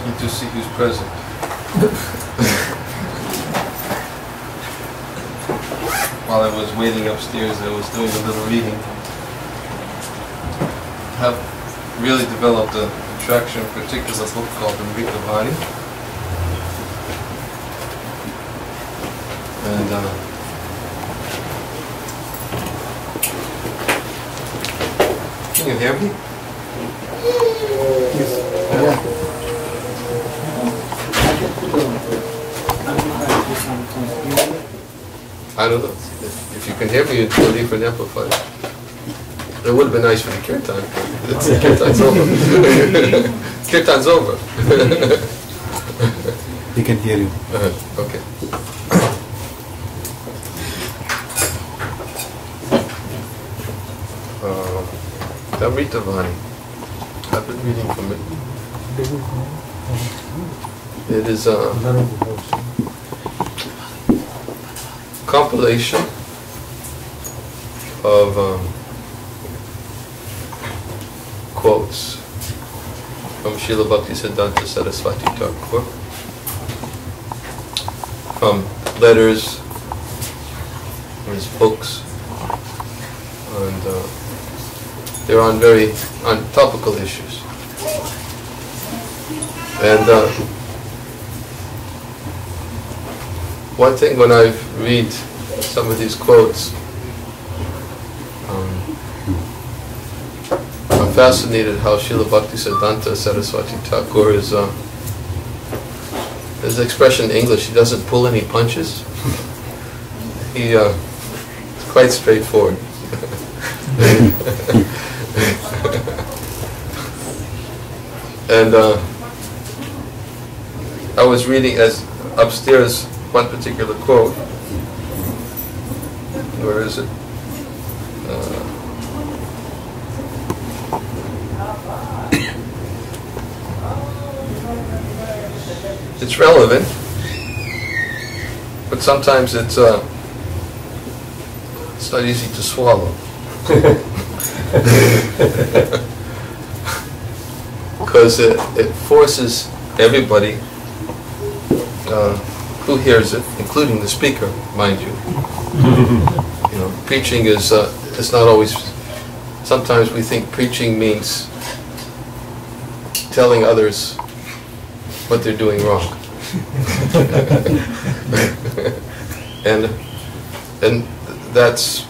lucky to see who's present. While I was waiting upstairs, I was doing a little reading. I have really developed an attraction for a particular book called Vanamali Prji. And can you hear me? Yes. Yeah. I don't know. If you can hear me, it's a different amplifier. It would have been nice for the kirtan. Kirtan's over. Kirtan's over. He can hear you. Okay. Damritavani. I've been reading from it. It is a compilation of quotes from Srila Bhaktisiddhanta Saraswati Thakur, from letters, from his books, and they're on topical issues. And one thing when I read some of these quotes, I'm fascinated how Srila Bhaktisiddhanta Saraswati Thakur is, his expression in English, he doesn't pull any punches. He is quite straightforward. And I was reading upstairs one particular quote. Where is it? It's relevant, but sometimes it's not easy to swallow. Because it forces everybody who hears it, including the speaker, mind you. You know, preaching is it's not always. Sometimes we think preaching means telling others what they're doing wrong, and that's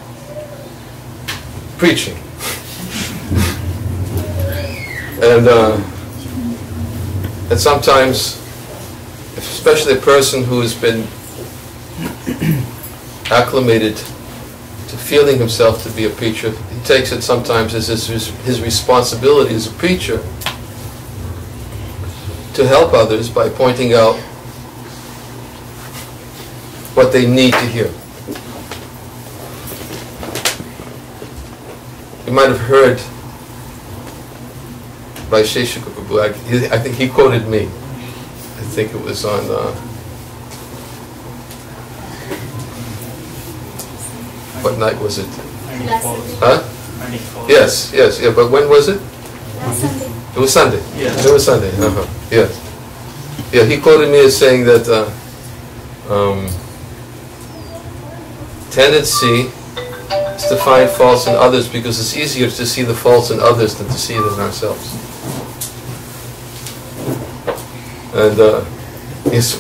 preaching. And sometimes, especially a person who has been acclimated to feeling himself to be a preacher, he takes it sometimes as his responsibility as a preacher to help others by pointing out what they need to hear. You might have heard by Sheshika Prabhu, I think he quoted me. I think it was on what night was it? Huh? Yes, yeah, but when was it? Last Sunday. It was Sunday. Yes. It was Sunday. Yes. Yeah, he quoted me as saying that tendency is to find faults in others because it's easier to see the faults in others than to see it in ourselves. And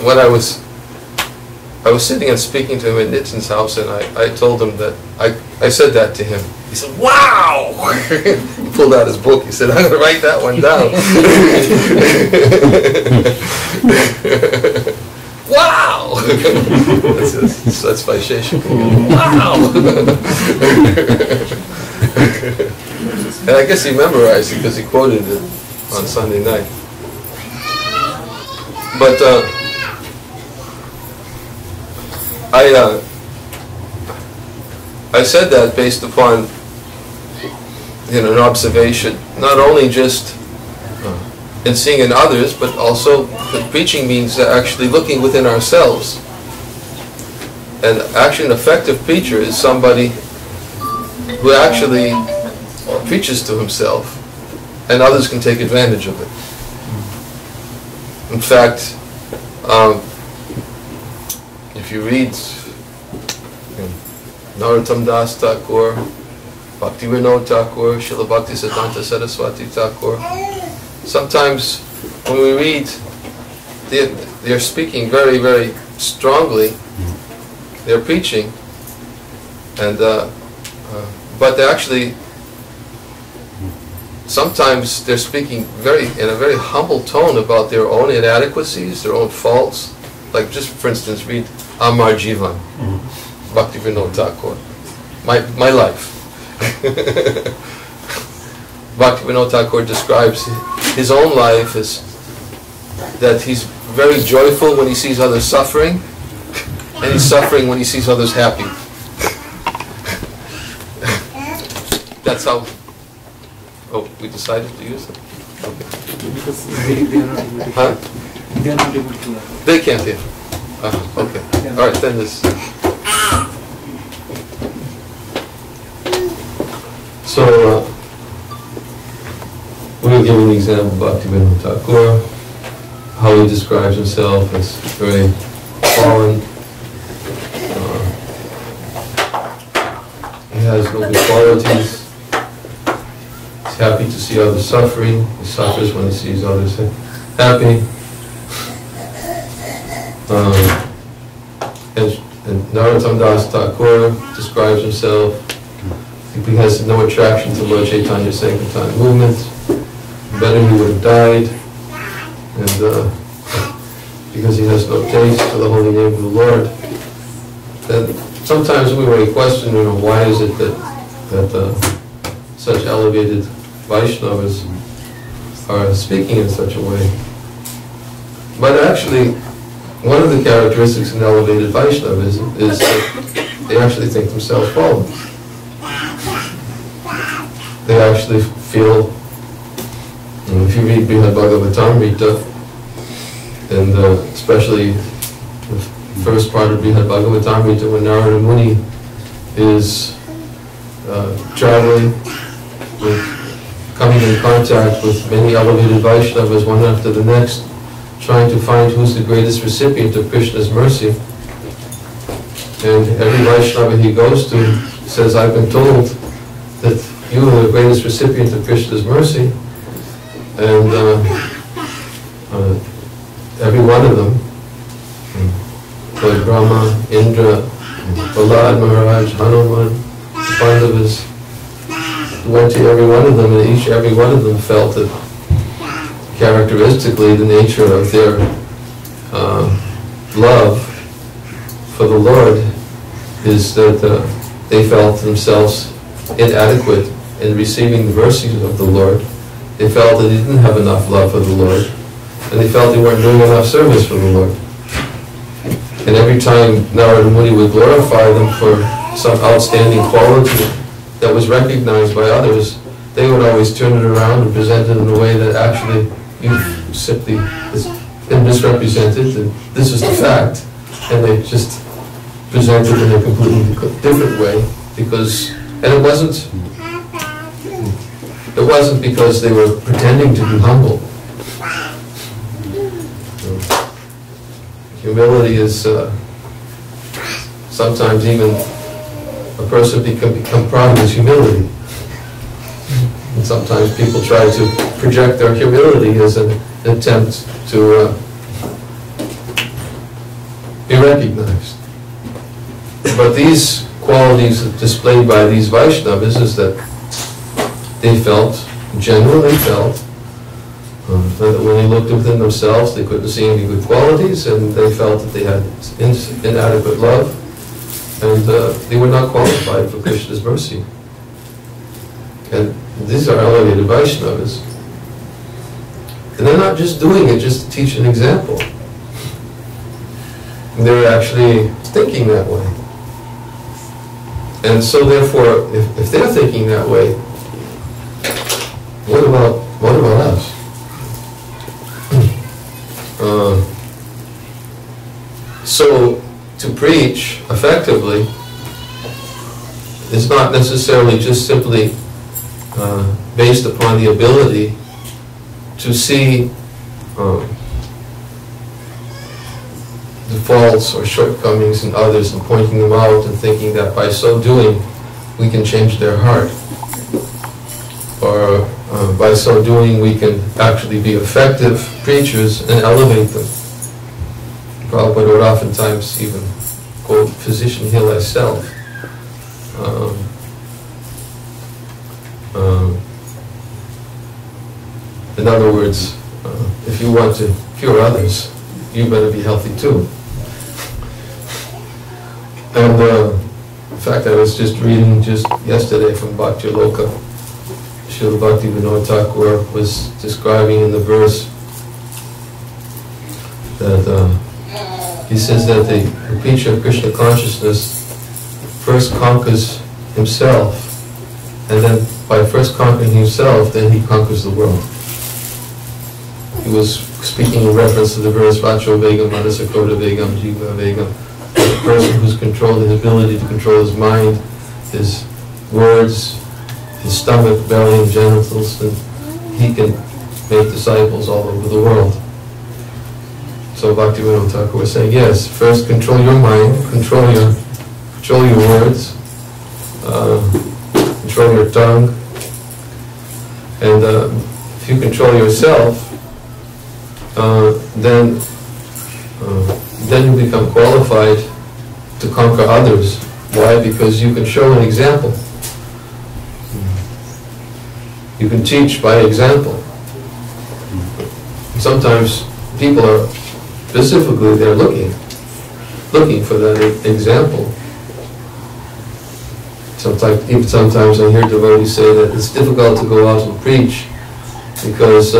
when I was sitting and speaking to him at Nitin's house, and I told him that I said that to him. He said, "Wow!" He pulled out his book. He said, "I'm going to write that one down." Wow! That's by Sheshika. Wow! And I guess he memorized it because he quoted it on Sunday night. But I said that based upon an observation, not only just in seeing in others, but also that preaching means actually looking within ourselves. And actually, an effective preacher is somebody who actually preaches to himself, and others can take advantage of it. In fact, if you read Narottam Das Thakur, Bhaktivinoda Thakur, Srila Bhaktisiddhanta Saraswati Thakur, sometimes when we read, they're speaking very, very strongly. They're preaching, and but they actually sometimes they're speaking in a very humble tone about their own inadequacies, their own faults. Like just for instance, read Amar Jivan, Bhaktivinoda Thakur, my life. Bhaktivinoda Thakur describes his own life as that he's very joyful when he sees others suffering, and he's suffering when he sees others happy. That's how. Oh, we decided to use it? Okay. Because they are not able to. Huh? They are not able to. They can't hear. Okay. All right, then this. So, we're giving the example of Bhaktivinoda Thakur, how he describes himself as very fallen. He has no good qualities. He's happy to see others suffering. He suffers when he sees others happy. And Narottam Das Thakur describes himself. He has no attraction to Lord Chaitanya's Sankirtan movement. Better he would have died. And because he has no taste for the holy name of the Lord. Then sometimes we may question, why is it that such elevated Vaishnavas are speaking in such a way? But actually, one of the characteristics in elevated Vaishnavas is that they actually think themselves fallen. They actually feel, if you read Brihad Bhagavatamrita, and especially the first part of Brihad Bhagavatamrita, when Narada Muni is traveling, coming in contact with many elevated Vaishnavas, one after the next, trying to find who's the greatest recipient of Krishna's mercy. And every Vaishnava he goes to says, I've been told that you are the greatest recipient of Krishna's mercy. And every one of them, Lord Brahma, Indra, Prahlad Maharaj, Hanuman, Pandavas, went to every one of them, and every one of them felt that characteristically the nature of their love for the Lord is that they felt themselves inadequate in receiving the mercies of the Lord. They felt that they didn't have enough love for the Lord, and they felt they weren't doing enough service for the Lord. And every time Narada Muni would glorify them for some outstanding quality that was recognized by others, they would always turn it around and present it in a way that actually you've simply been misrepresented, and this is the fact. And they just present it in a completely different way, and it wasn't because they were pretending to be humble. Humility is sometimes even a person can become proud of his humility. And sometimes people try to project their humility as an attempt to be recognized. But these qualities displayed by these Vaishnavas is that they genuinely felt, that when they looked within themselves, they couldn't see any good qualities, and they felt that they had inadequate love, and they were not qualified for Krishna's mercy. And these are elevated Vaishnavas. And they're not just doing it just to teach an example. They're actually thinking that way. And so therefore, if they're thinking that way, what about us? So to preach effectively is not necessarily just simply based upon the ability to see the faults or shortcomings in others and pointing them out and thinking that by so doing we can change their heart. Or by so doing we can actually be effective preachers and elevate them. Prabhupada would oftentimes even quote, "Physician, heal thyself." In other words, if you want to cure others, you better be healthy too. And in fact, I was just reading just yesterday from Bhakti Loka. Srila Bhakti Vinod Thakur was describing in the verse that he says that the preacher of Krishna consciousness first conquers himself, and then by first conquering himself, then he conquers the world. He was speaking in reference to the verse Vacho Vegam, Manasakota Vegam, Jiva Vegam. The person who's controlled his ability to control his mind, his words, his stomach, belly, and genitals, then he can make disciples all over the world. So Bhaktivinoda Thakur was saying, yes, first control your mind, control your words, control your tongue, and if you control yourself, then you become qualified to conquer others. Why? Because you can show an example. You can teach by example. Sometimes people are specifically they're looking for that example. Sometimes I hear devotees say that it's difficult to go out and preach because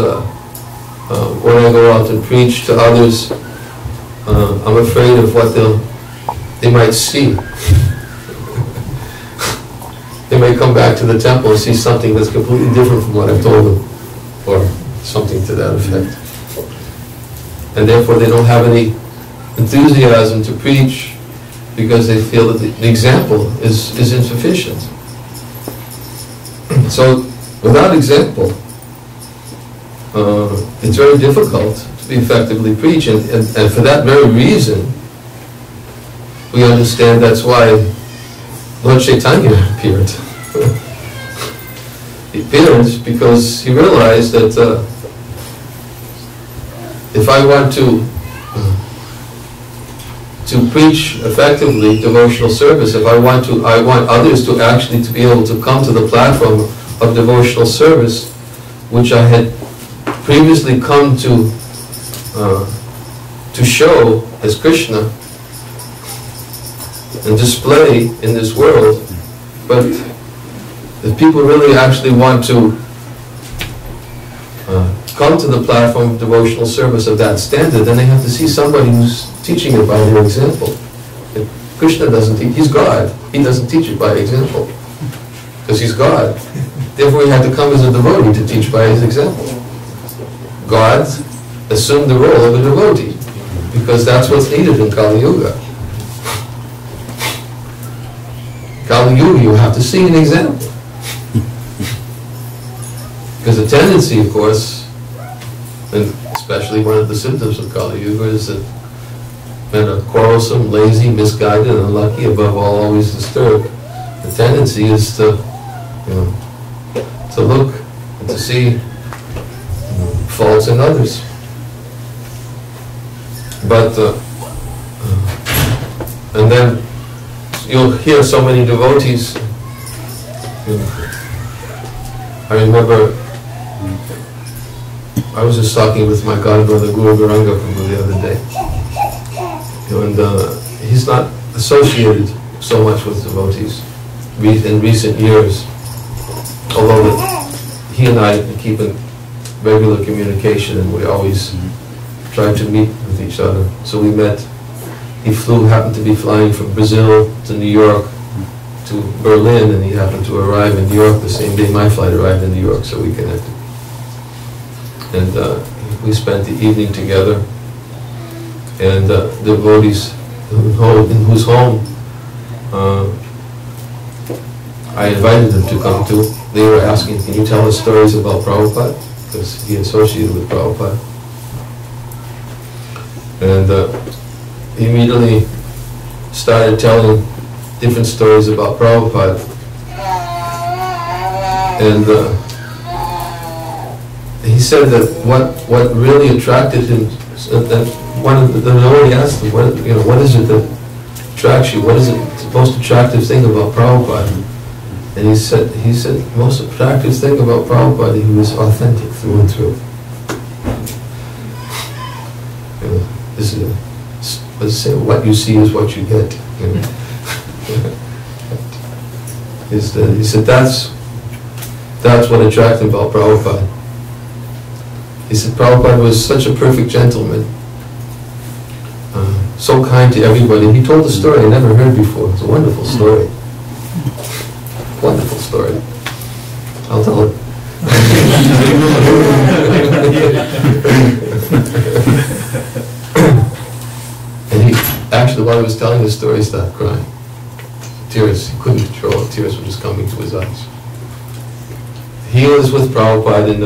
when I go out and preach to others, I'm afraid of what they might see. They may come back to the temple and see something that's completely different from what I've told them, or something to that effect. And therefore they don't have any enthusiasm to preach because they feel that the example is insufficient. So without example, it's very difficult to be effectively preach, and for that very reason, we understand that's why Lord Chaitanya appeared. He appeared because he realized that if I want to preach effectively devotional service, if I want others to actually to be able to come to the platform of devotional service, which I had previously come to show as Krishna and display in this world, but if people really actually want to come to the platform of devotional service of that standard, then they have to see somebody who's teaching it by their example. If Krishna doesn't teach, he's God. He doesn't teach it by example, because he's God. Therefore he had to come as a devotee to teach by his example. God assumed the role of a devotee, because that's what's needed in Kali Yuga. Kali Yuga, you have to see an example. Because the tendency, of course, and especially one of the symptoms of Kali Yuga, is that men are quarrelsome, lazy, misguided, unlucky, above all, always disturbed. The tendency is to look and to see faults in others. But, and then you'll hear so many devotees. I remember I was just talking with my godbrother Guru Garanga the other day, and he's not associated so much with devotees in recent years, although he and I keep in regular communication, and we always try to meet with each other. So we met. He happened to be flying from Brazil to New York to Berlin, and he happened to arrive in New York the same day my flight arrived in New York, so we connected. And we spent the evening together, and the devotees in whose home I invited them to come to, they were asking, can you tell us stories about Prabhupada? Because he associated with Prabhupada. And he immediately started telling different stories about Prabhupada. And he said that what really attracted him, that one of the devotee asked him, what is it that attracts you? What is the most attractive thing about Prabhupada? And he said the most attractive thing about Prabhupada, he was authentic through and through. This is let's say, what you see is what you get. He said that's what attracted him about Prabhupada. He said Prabhupada was such a perfect gentleman, so kind to everybody. He told a story I never heard before. It's a wonderful story. Wonderful story. I'll tell it. And he actually, while he was telling the story, he started crying. Tears, he couldn't control it. Tears were just coming to his eyes. He was with Prabhupada in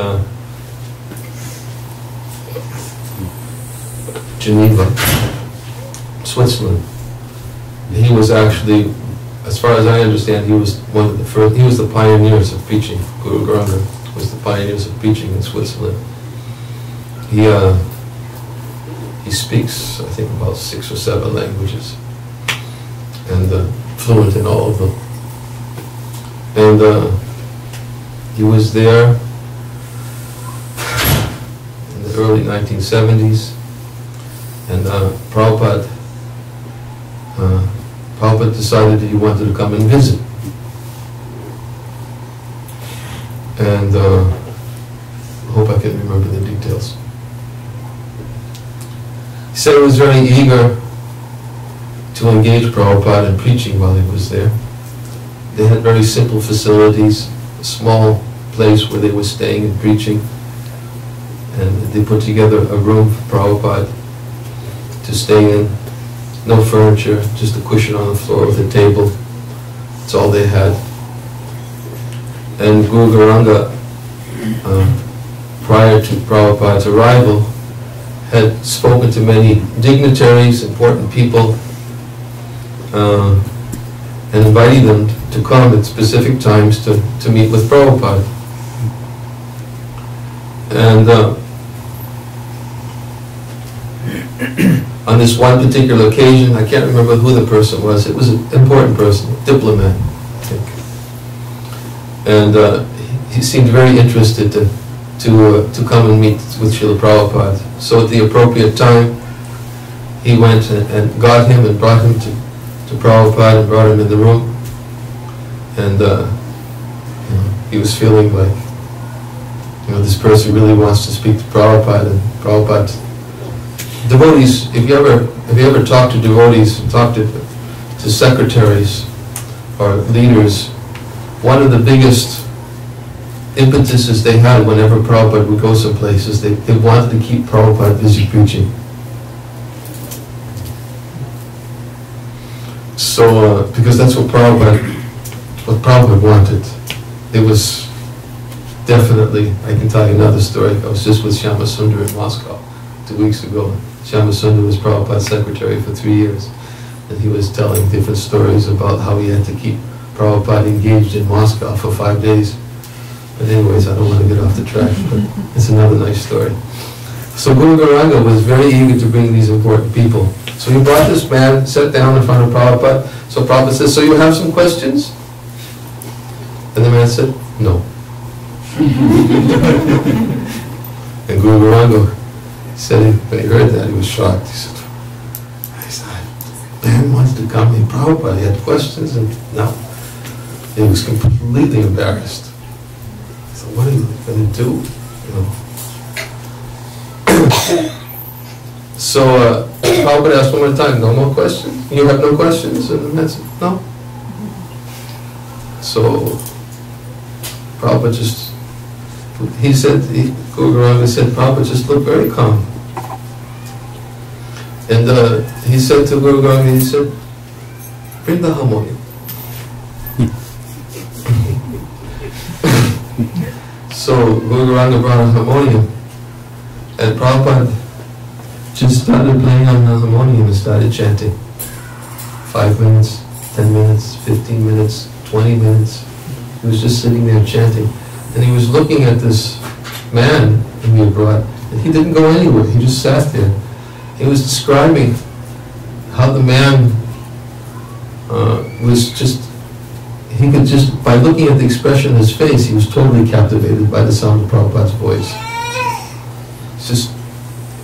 Geneva, Switzerland. He was actually, as far as I understand, he was one of the first. He was the pioneers of preaching. Guru Garanga was the pioneers of preaching in Switzerland. He speaks, I think, about 6 or 7 languages, and fluent in all of them. And he was there in the early 1970s, and Prabhupada decided that he wanted to come and visit. And I hope I can remember the details. He said he was very eager to engage Prabhupada in preaching while he was there. They had very simple facilities, a small place where they were staying and preaching, and they put together a room for Prabhupada to stay in. No furniture, just a cushion on the floor with a table. That's all they had. And Guru Garanga, prior to Prabhupada's arrival, had spoken to many dignitaries, important people, and inviting them to come at specific times to meet with Prabhupada. And on this one particular occasion, I can't remember who the person was. It was an important person, a diplomat, I think. And he seemed very interested to come and meet with Srila Prabhupada. So at the appropriate time, he went and got him and brought him to Prabhupada and brought him in the room. And he was feeling like, this person really wants to speak to Prabhupada, and Prabhupada. Devotees, if you ever talk to devotees, talk to secretaries or leaders, one of the biggest impetuses they had whenever Prabhupada would go someplace is they wanted to keep Prabhupada busy preaching. So, because that's what Prabhupada wanted. It was definitely, I can tell you another story. I was just with Shyama Sundar in Moscow 2 weeks ago. Shyama Sundar was Prabhupada's secretary for 3 years, and he was telling different stories about how he had to keep Prabhupada engaged in Moscow for 5 days. But anyways, I don't want to get off the track, but it's another nice story. So Guru Garanga was very eager to bring these important people. So he brought this man, sat down in front of Prabhupada. So Prabhupada said, "So you have some questions?" And the man said, "No." And Guru Garanga said, when he heard that, he was shocked. He said, "Man wants to come in Prabhupada, he had questions, and no." He was completely embarrassed. So what are you going to do? So Prabhupada asked one more time, "No more questions? You have no questions?" And the man said, "No." So Prabhupada just, Guru Garanga said, Prabhupada just looked very calm. And he said to Guru Garanga, he said, "Bring the harmonium." So Guru Garanga brought a harmonium, and Prabhupada just started playing on the harmonium and started chanting. 5 minutes, 10 minutes, 15 minutes, 20 minutes. He was just sitting there chanting. And he was looking at this man whom he had brought, and he didn't go anywhere, he just sat there. He was describing how the man was just, he could just, by looking at the expression in his face, he was totally captivated by the sound of Prabhupada's voice. It's just,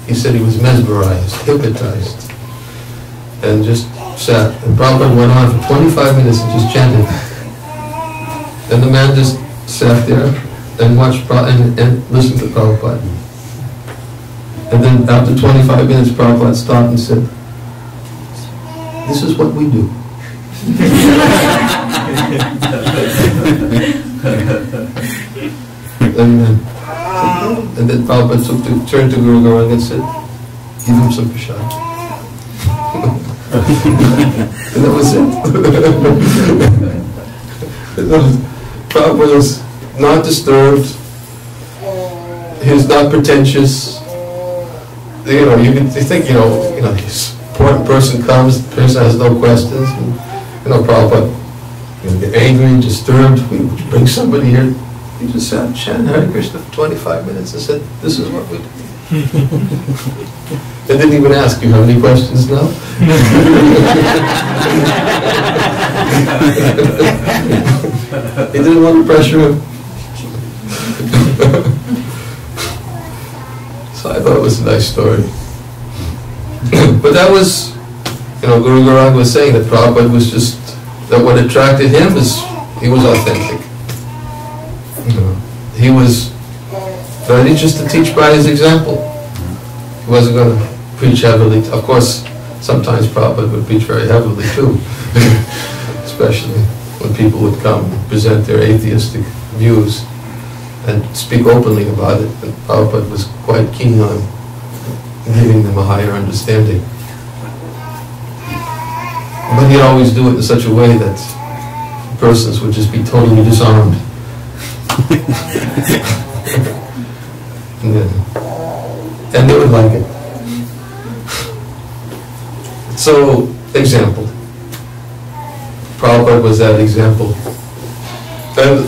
he said he was mesmerized, hypnotized, and just sat. And Prabhupada went on for 25 minutes and just chanted. And the man just sat there and watched and listened to Prabhupada. And then after 25 minutes, Prabhupada stopped and said, "This is what we do." And then Prabhupada turned to Guru Gauranga and said, "Give him some prasad." And that was it. Prabhupada was not disturbed. He was not pretentious. You know, you think, this important person comes, the person has no questions. And, Prabhupada, get angry, disturbed. We bring somebody here. He just sat and chanted Hare Krishna for 25 minutes and said, "This is what we do." They didn't even ask, "You have any questions now?" He didn't want to pressure him. So I thought it was a nice story. But that was, Guru Gauranga was saying that Prabhupada was just, that what attracted him is, he was authentic. He was ready just to teach by his example. He wasn't going to preach heavily. Of course, sometimes Prabhupada would preach very heavily too, especially when people would come and present their atheistic views and speak openly about it. And Prabhupada was quite keen on giving them a higher understanding. But he'd always do it in such a way that persons would just be totally disarmed. And they would like it. So, example. Prabhupada was that example. And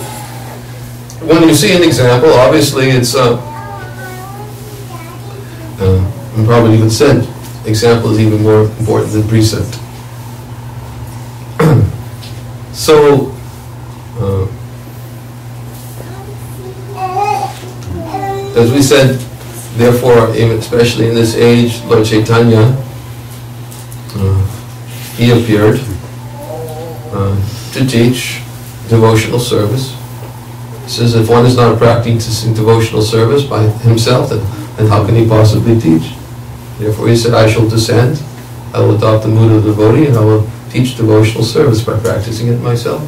when you see an example, obviously it's probably even said, example is even more important than precept. So, as we said, therefore, especially in this age, Lord Chaitanya, he appeared to teach devotional service. He says, if one is not practicing devotional service by himself, then how can he possibly teach? Therefore he said, I shall descend, I will adopt the mood of the devotee, and I will teach devotional service by practicing it myself.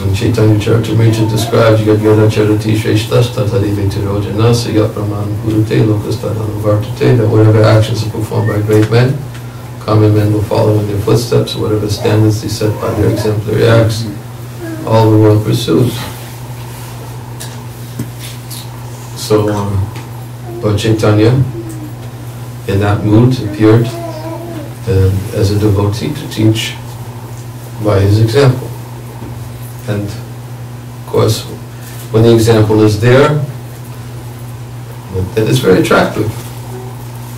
And Chaitanya Charitamrita describes Yad Charati Shreshtas Tatari Vetirojana Sayat Brahman Purute Lokastadanu Vartate, that whatever actions are performed by great men, common men will follow in their footsteps. Whatever standards they set by their exemplary acts, all the world pursues. So Lord Chaitanya, in that mood, appeared as a devotee to teach by his example. And of course, when the example is there, then it's very attractive.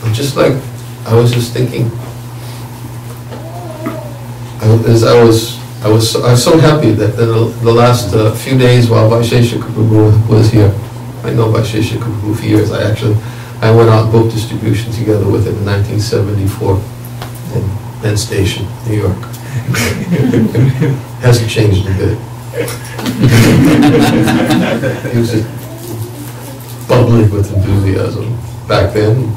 And just like I was just thinking, I was so happy that the last few days while Vaisheshika Prabhu was here, I know Vaisheshika Prabhu for years. I went out book distribution together with him in 1974 in Penn Station, New York. Hasn't changed a bit. He was just bubbling with enthusiasm back then.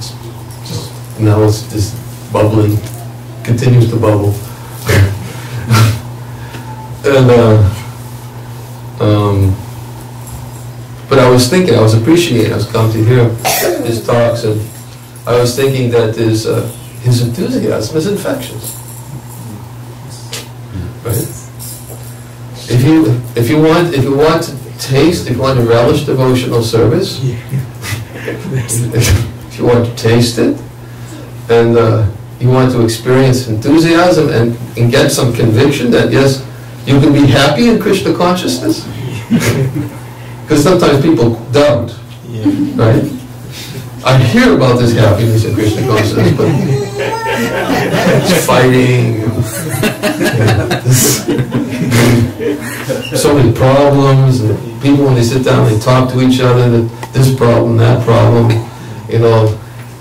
Now it's just bubbling, continues to bubble. But I was thinking, I was appreciating, I was coming to hear his talks, and I was thinking that his enthusiasm is infectious. Right? If you want to taste, if you want to relish devotional service, if you want to taste it, and you want to experience enthusiasm and get some conviction that yes, you can be happy in Krishna consciousness. Because sometimes people doubt, right? I hear about this happiness in Krishna consciousness, but it's fighting, so many problems, and people when they sit down, they talk to each other, that this problem, that problem,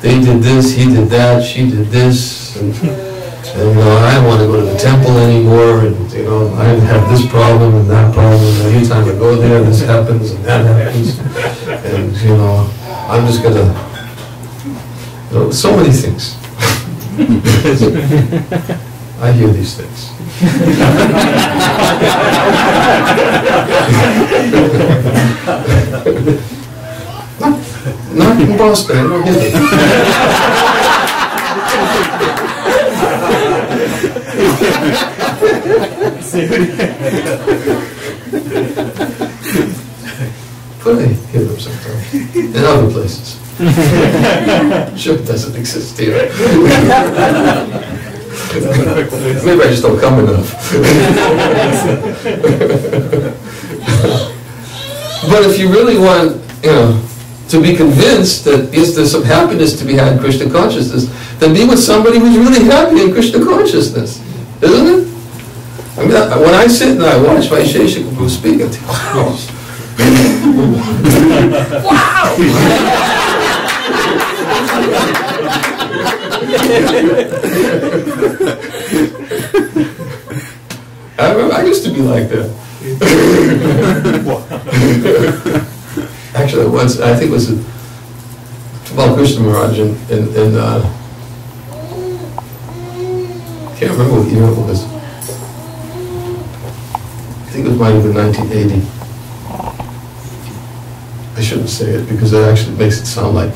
they did this, he did that, she did this, and I don't want to go to the temple anymore, and I have this problem and that problem, and every time I go there, this happens and that happens, and I'm just gonna, so many things. I hear these things. Not in Boston, I don't hear it. But I hear them sometimes. In other places. Sure, it doesn't exist here. Maybe I just don't come enough. But if you really want, to be convinced that yes, there's some happiness to be had in Krishna consciousness, then be with somebody who's really happy in Krishna consciousness, isn't it? I mean, when I sit and I watch my Sheshikapu speak, I think, wow. Wow! I used to be like that. Actually, once, I think it was Vanamali Prji Maharaj in I can't remember what year it was. I think it might have been 1980. I shouldn't say it because it actually makes it sound like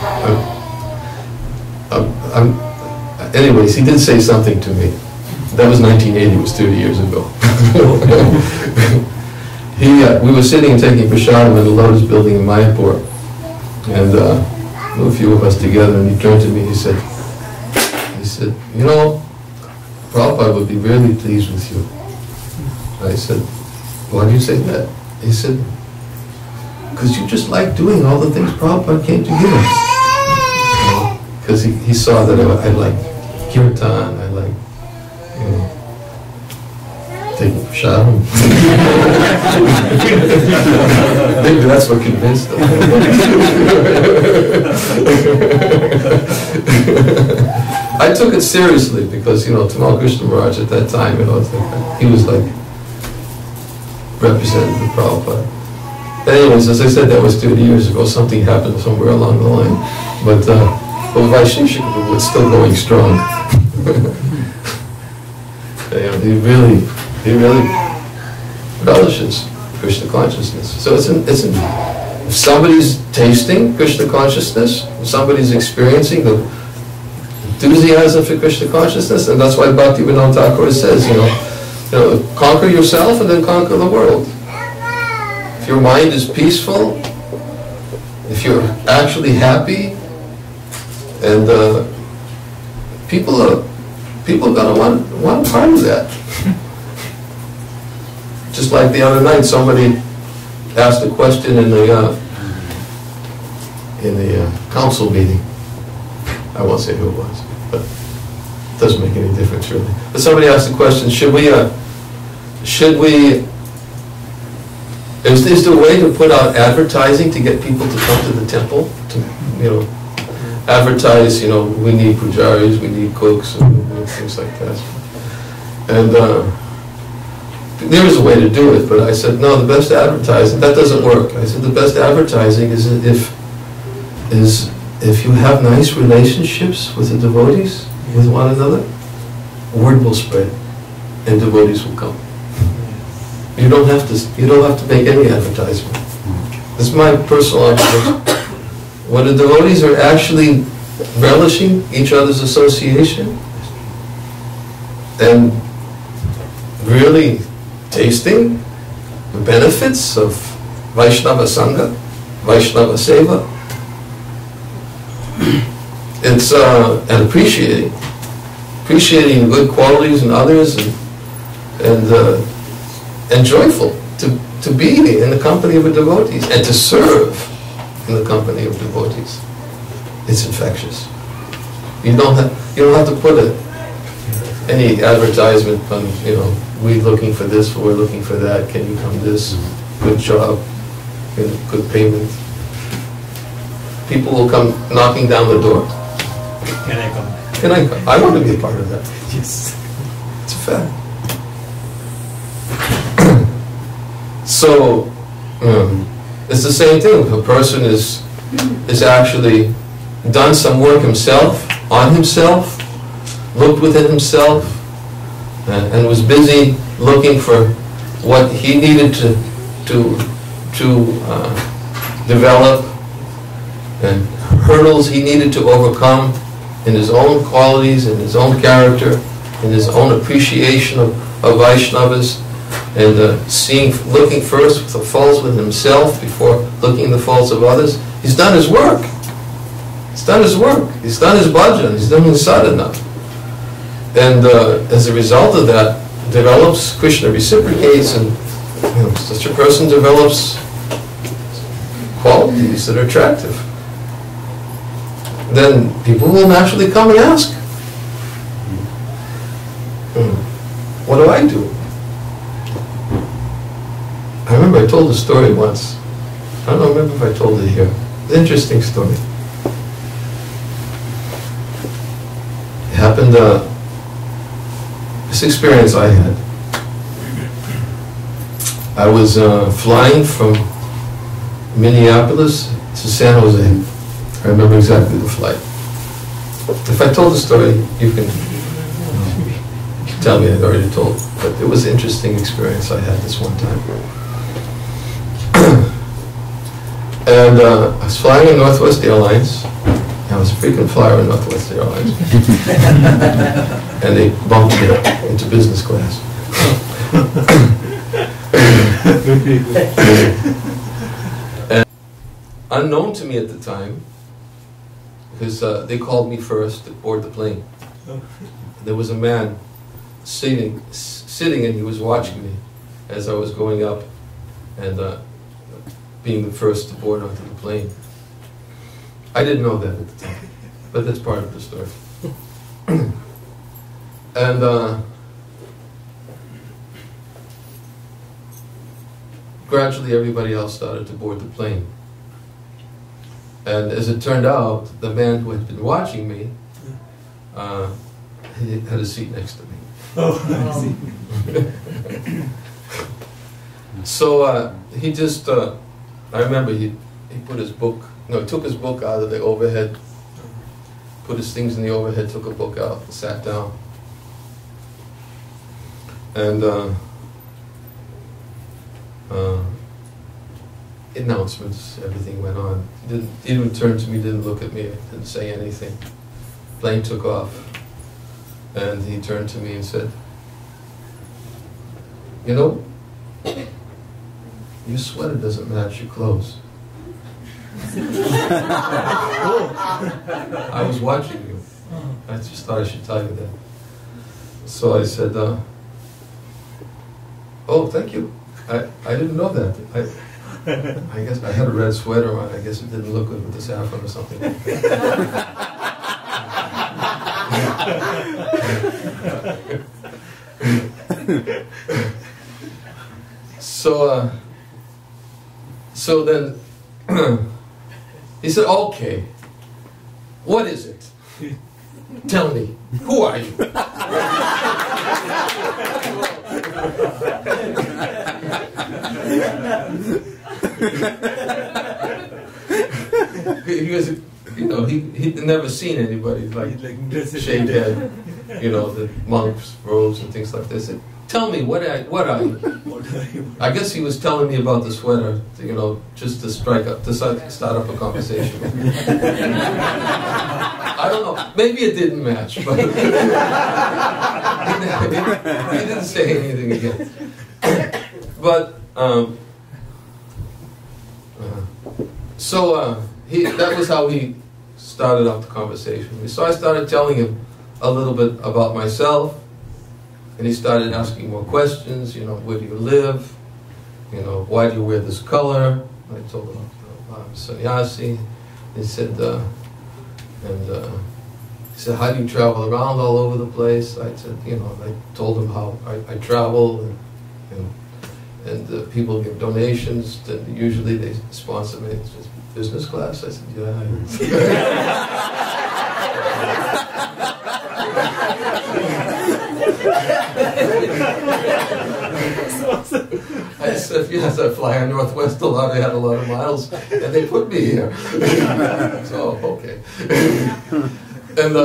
anyways, he did say something to me. That was 1980, it was 30 years ago. We were sitting and taking prasadam in the Lotus building in Mayapur, and a few of us together, and he turned to me, he said, Prabhupada would be really pleased with you. I said, why do you say that? He said, because you just like doing all the things Prabhupada came to give us. Because he saw that I like kirtan, I like, taking prasadam. Maybe that's what convinced them. I took it seriously because, Tamal Krishna Maharaj at that time, he was like representative of Prabhupada. Anyways, as I said, that was 30 years ago. Something happened somewhere along the line. But Vaisheshika was still going strong. He really relishes Krishna consciousness. So if somebody's tasting Krishna consciousness, if somebody's experiencing the enthusiasm for Krishna consciousness, and that's why Bhaktivinoda Thakur says, conquer yourself and then conquer the world. If your mind is peaceful, if you're actually happy, and people are going to want part of that. Just like the other night, somebody asked a question in the council meeting. I won't say who it was, but it doesn't make any difference really. But somebody asked the question: Is there a way to put out advertising to get people to come to the temple? To advertise, we need pujaris, we need cooks, and things like that. And there is a way to do it, but I said, no, the best advertising, that doesn't work. I said, the best advertising is if you have nice relationships with the devotees, with one another, word will spread, and devotees will come. You don't have to make any advertisement. This is my personal observation. When the devotees are actually relishing each other's association and really tasting the benefits of Vaishnava Sangha, Vaishnava Seva, it's and appreciating good qualities in others, and joyful to be in the company of devotees and to serve in the company of devotees. It's infectious. You don't have to put any advertisement on, we're looking for this, we're looking for that, can you come this, good job, good payment. People will come knocking down the door. Can I come? Can I come? I want to be a part of that. Yes. It's a fact. So, it's the same thing. If a person is actually done some work himself, on himself, looked within himself, and was busy looking for what he needed to develop, and hurdles he needed to overcome in his own qualities, in his own character, in his own appreciation of Vaishnavas, and looking first for the faults within himself before looking at the faults of others. He's done his work. He's done his work. He's done his bhajan. He's done his sadhana. And as a result of that, develops, Krishna reciprocates, and such a person develops qualities that are attractive. Then people will naturally come and ask, what do I do? I remember I told a story once. I don't remember if I told it here. It's an interesting story. It happened, this experience I had. I was flying from Minneapolis to San Jose. I remember exactly the flight. If I told the story, you can tell me I'd already told. But it was an interesting experience I had this one time. And I was flying in Northwest Airlines. I was a frequent flyer in Northwest Airlines. And they bumped me into business class. And unknown to me at the time, because they called me first to board the plane. There was a man sitting and he was watching me as I was going up and being the first to board onto the plane. I didn't know that at the time, but that's part of the story. And gradually everybody else started to board the plane. And as it turned out, the man who had been watching me he had a seat next to me. Oh, I see. So he just, I remember he put his book, took his book out of the overhead, put his things in the overhead, took a book out, and sat down. And announcements, everything went on. He didn't turn to me, didn't look at me, didn't say anything. Plane took off. And he turned to me and said, your sweater doesn't match your clothes. I was watching you. I just thought I should tell you that. So I said, oh, thank you. I didn't know that. I guess I had a red sweater on. I guess it didn't look good with the saffron or something. So then he said, okay, what is it? Tell me, who are you? Because, he'd never seen anybody like shaved head, the monks' robes and things like this. Tell me, what are you? I guess he was telling me about the sweater, just to start up a conversation. I don't know. Maybe it didn't match, but he didn't say anything again. But that was how he started off the conversation with me. So I started telling him a little bit about myself, and he started asking more questions. You know, where do you live? You know, why do you wear this color? I told him, I'm sannyasi. He said, he said, how do you travel around all over the place? I said, you know, I told him how I travel, and, you know, and people give donations, and usually they sponsor me. It's just business class. I said, yeah. I said, yes, I fly on Northwest a lot. I had a lot of miles, and they put me here. So, okay. And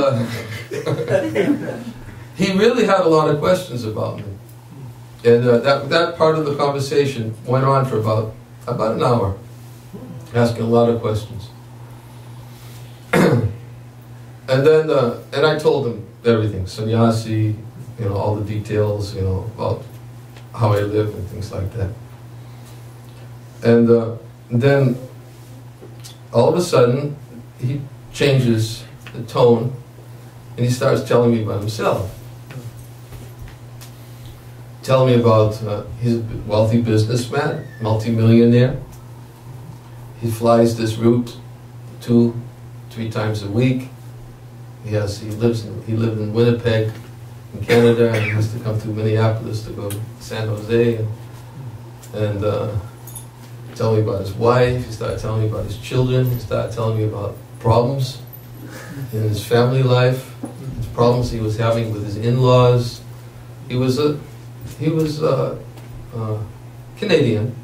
he really had a lot of questions about me. And that part of the conversation went on for about an hour, asking a lot of questions. And then, and I told him everything, sannyasi, you know, all the details, you know, about how I live and things like that. And then, all of a sudden, he changes the tone, and he starts telling me about himself. Telling me about he's a wealthy businessman, multi-millionaire. He flies this route 2-3 times a week. He lived in Winnipeg, in Canada, and he has to come through Minneapolis to go to San Jose, and tell me about his wife. He started telling me about his children. He started telling me about problems in his family life, his problems he was having with his in-laws. He was Canadian,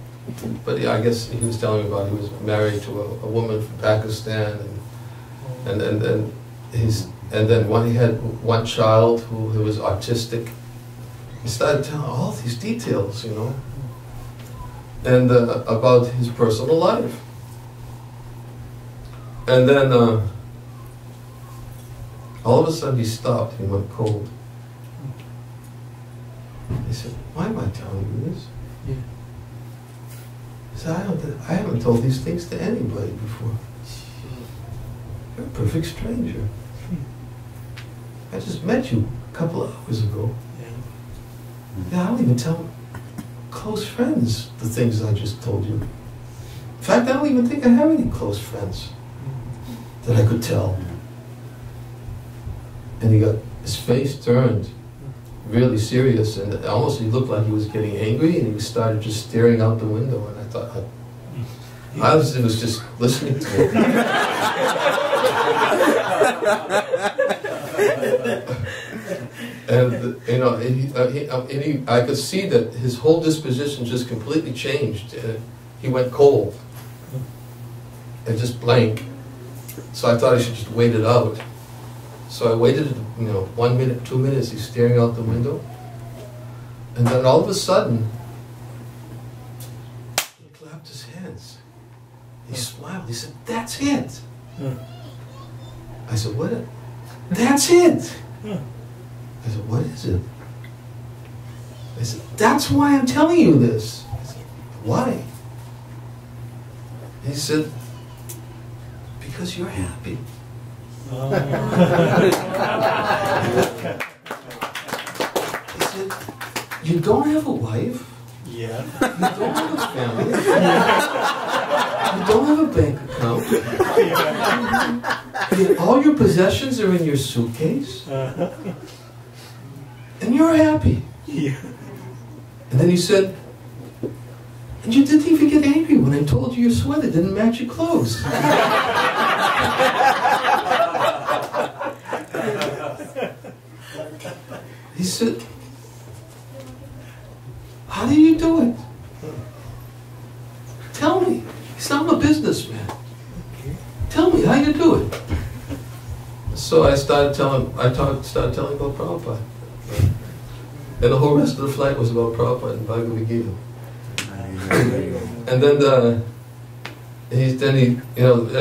but yeah, I guess he was telling me about he was married to a woman from Pakistan, and then he had one child who was autistic. He started telling all these details, you know, and about his personal life. And then all of a sudden he stopped. He went cold. He said, why am I telling you this? Yeah. He said, I haven't told these things to anybody before. You're a perfect stranger. I just met you a couple of hours ago. Yeah, I don't even tell close friends the things I just told you. In fact, I don't even think I have any close friends that I could tell. And his face turned really serious, and almost he looked like he was getting angry, and he started just staring out the window, and I thought, I was just listening to him. And you know, I could see that his whole disposition just completely changed. He went cold and just blank. So I thought I should just wait it out. So I waited, you know, 1 minute, 2 minutes. He's staring out the window, and then all of a sudden, he clapped his hands. He smiled. He said, "That's it." I said, "What? That's it." I said, "What is it?" I said, "That's why I'm telling you this." I said, "Why?" He said, "Because you're happy." He said, "You don't have a wife. Yeah. You don't have a family. You don't have a bank account. And all your possessions are in your suitcase. And you're happy." Yeah. And then he said, "And you didn't even get angry when I told you your sweater didn't match your clothes." He said, "How do you do it? Tell me." He said, "I'm a businessman. Tell me how you do it." So I started telling about Prabhupada. And the whole rest of the flight was about Prabhupada and Bhagavad Gita. And then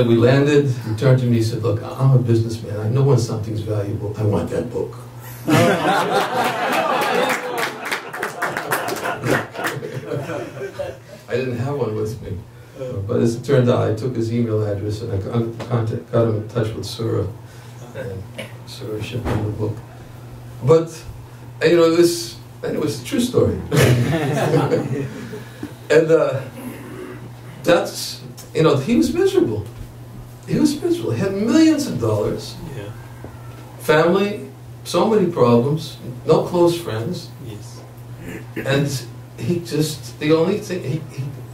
we landed. He turned to me. He said, "Look, I'm a businessman. I know when something's valuable. I want that book." I didn't have one with me. But as it turned out, I took his email address and I got him in touch with Sura, and Sura shipped him the book. But it was a true story. And that's, he was miserable. He was miserable. He had millions of dollars, family, so many problems, no close friends. Yes. And he just, the only thing,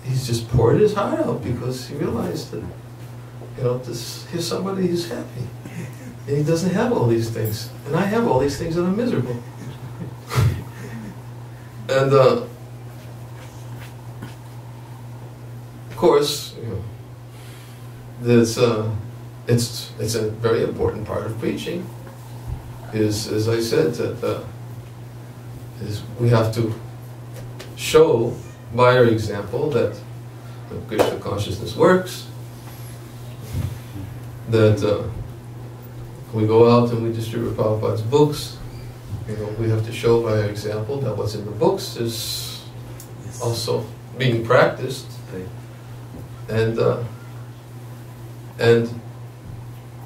he's just poured his heart out because he realized that, here's somebody who's happy. And he doesn't have all these things. And I have all these things and I'm miserable. And of course, there's it's a very important part of preaching. Is, as I said, that is we have to show by our example that Krishna consciousness works. That we go out and we distribute Prabhupada's books. We have to show by our example that what's in the books is also being practiced. And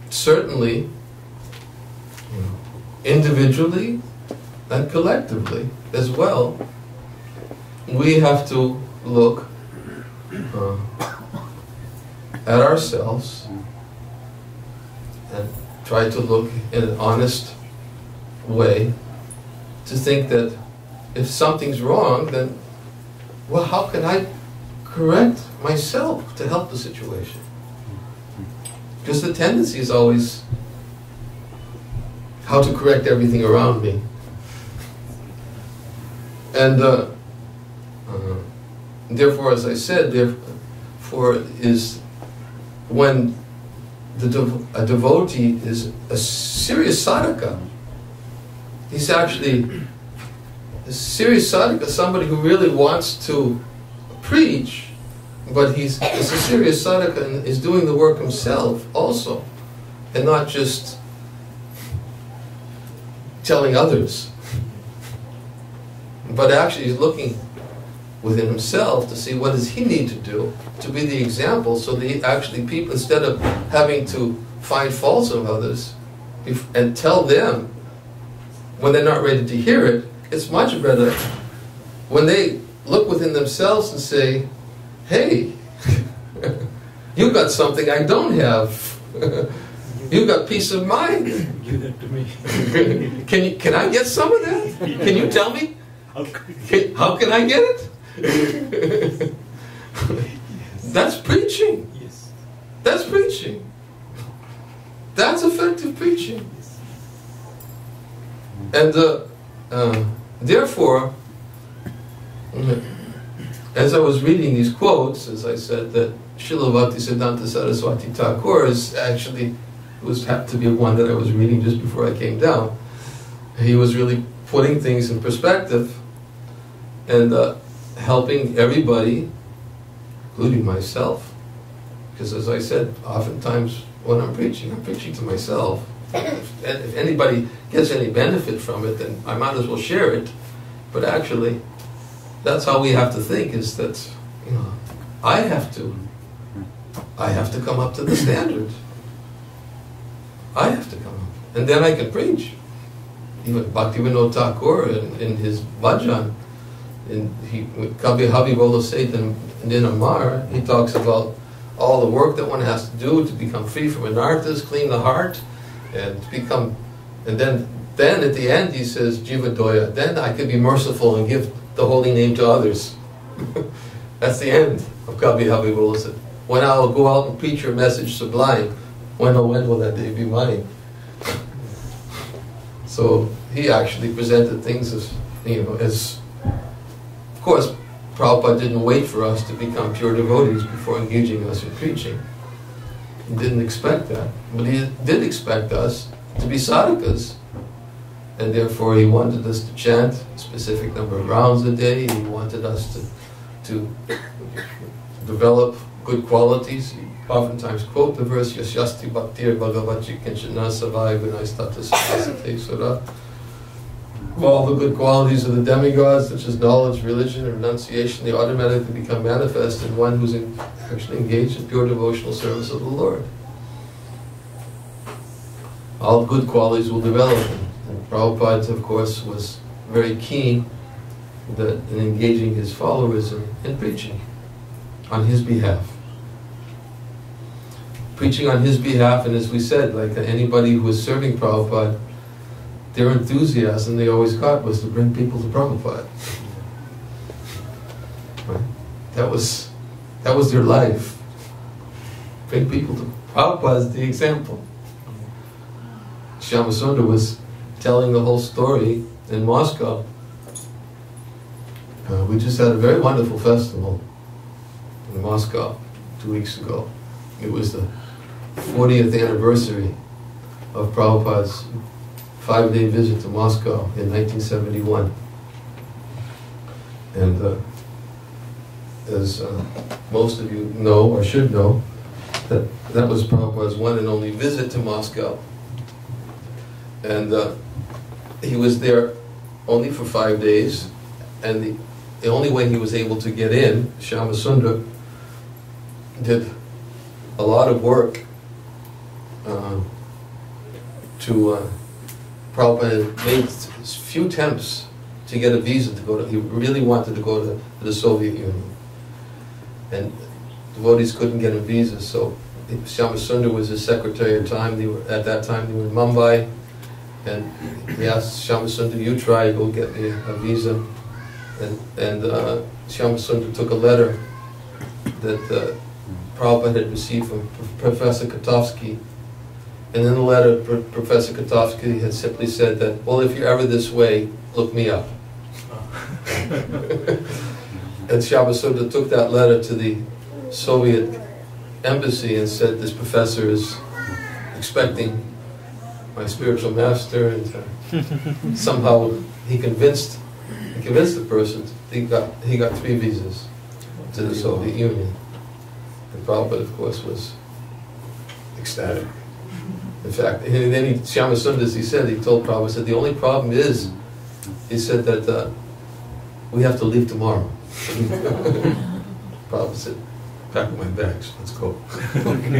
certainly, individually and collectively as well, we have to look at ourselves and try to look in an honest way to think that if something's wrong, then, well, how can I correct myself to help the situation? Because the tendency is always how to correct everything around me. And therefore, as I said, therefore is when a devotee is a serious sadhaka, he's actually a serious sadhaka, somebody who really wants to preach, but he's a serious sadhaka and is doing the work himself also, and not just telling others, but actually he's looking within himself to see what does he need to do to be the example, so that actually people, instead of having to find faults of others and tell them when they're not ready to hear it, it's much better when they look within themselves and say, hey, you got something I don't have. You got peace of mind. Give that to me. Can I get some of that? Can you tell me? How can I get it? That's preaching. Yes. That's preaching. That's effective preaching. And therefore, as I was reading these quotes, as I said, that Srila Bhaktisiddhanta Saraswati Thakur is actually, had to be one that I was reading just before I came down. He was really putting things in perspective and helping everybody, including myself. Because as I said, oftentimes when I'm preaching to myself. If anybody gets any benefit from it, then I might as well share it. But actually, that's how we have to think, is that, I have to come up to the standard. I have to come up. And then I can preach. Even Bhaktivinoda Thakur in his bhajan, with Kabir Habibola Satan Ninamar, he talks about all the work that one has to do to become free from anarthas, clean the heart, and become, and then at the end he says, Jiva Doya, then I can be merciful and give the holy name to others. That's the end of Kabir Habibola Satan. When I will go out and preach your message sublime, when will that day be mine? So he actually presented things as, of course, Prabhupada didn't wait for us to become pure devotees before engaging us in preaching. He didn't expect that. But he did expect us to be sadhakas. And therefore he wanted us to chant a specific number of rounds a day. He wanted us to develop good qualities. He oftentimes quote the verse, Yasyasti Bhaktir Bhagavati Kinchana Savai Vinais Tata Sarasate Sura. all the good qualities of the demigods, such as knowledge, religion, and renunciation, they automatically become manifest in one who's actually engaged in pure devotional service of the Lord. All good qualities will develop. And Prabhupada, of course, was very keen in engaging his followers in preaching on his behalf. Preaching on his behalf, and as we said, like anybody who was serving Prabhupada, their enthusiasm they always got was to bring people to Prabhupada. Right? That was their life. Bring people to Prabhupada is the example. Shyamasundar was telling the whole story in Moscow. We just had a very wonderful festival in Moscow 2 weeks ago. It was the 40th anniversary of Prabhupada's 5-day visit to Moscow in 1971. And as most of you know, or should know, that was Prabhupada's one and only visit to Moscow. And he was there only for 5 days, and the only way he was able to get in, Shyamasundar did a lot of work Prabhupada had made a few attempts to get a visa to go to, he really wanted to go to the Soviet Union. And devotees couldn't get him visas, so Shyamasundar was his secretary at that time they were in Mumbai, and he asked Shyamasundar, you try, go get me a visa. And Shyamasundar took a letter that Prabhupada had received from Professor Kotovsky. And in the letter, Professor Kotovsky had simply said that, well, if you're ever this way, look me up. And Shyamasundar took that letter to the Soviet embassy and said, this professor is expecting my spiritual master, and somehow he convinced the person. He got 3 visas to the Soviet Union. And Prabhupada, of course, was ecstatic. In fact, and then Shyamasundar, as he told Prabhupada, said, the only problem is, he said that we have to leave tomorrow. Prabhupada said, pack my bags, let's go.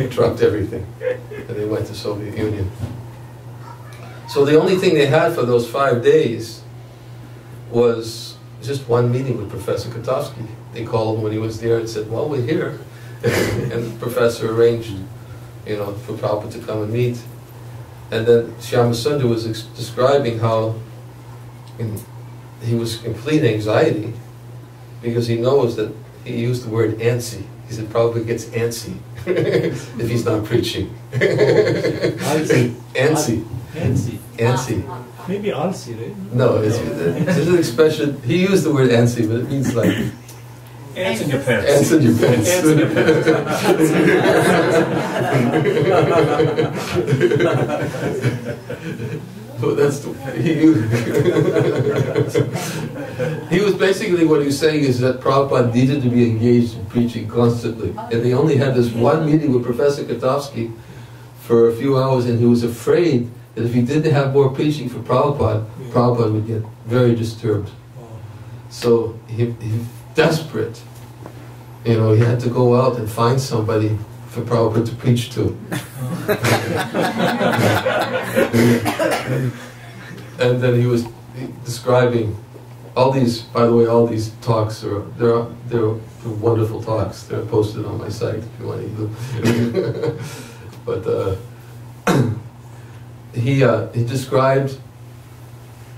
Dropped everything. And they went to Soviet Union. So the only thing they had for those 5 days was just one meeting with Professor Kotovsky. They called him when he was there and said, well, we're here. And the professor arranged, for Prabhupada to come and meet. And then Shyamasundar was describing how he was in complete anxiety because he knows that he used the word antsy. He said Prabhupada gets antsy if he's not preaching. Antsy. Antsy. Antsy. Maybe alsi, right? No, it's an expression. He used the word antsy, but it means like ants in your pants. Ants in your pants. Ants in your pants. So that's he was basically, what he was saying is that Prabhupada needed to be engaged in preaching constantly, and they only had this one meeting with Professor Kotovsky for a few hours, and he was afraid that if he didn't have more preaching for Prabhupada, Prabhupada would get very disturbed. So he desperate, he had to go out and find somebody for Prabhupada to preach to. And then he was describing all these, by the way, all these talks they're wonderful talks. They're posted on my site if you want to. But he described,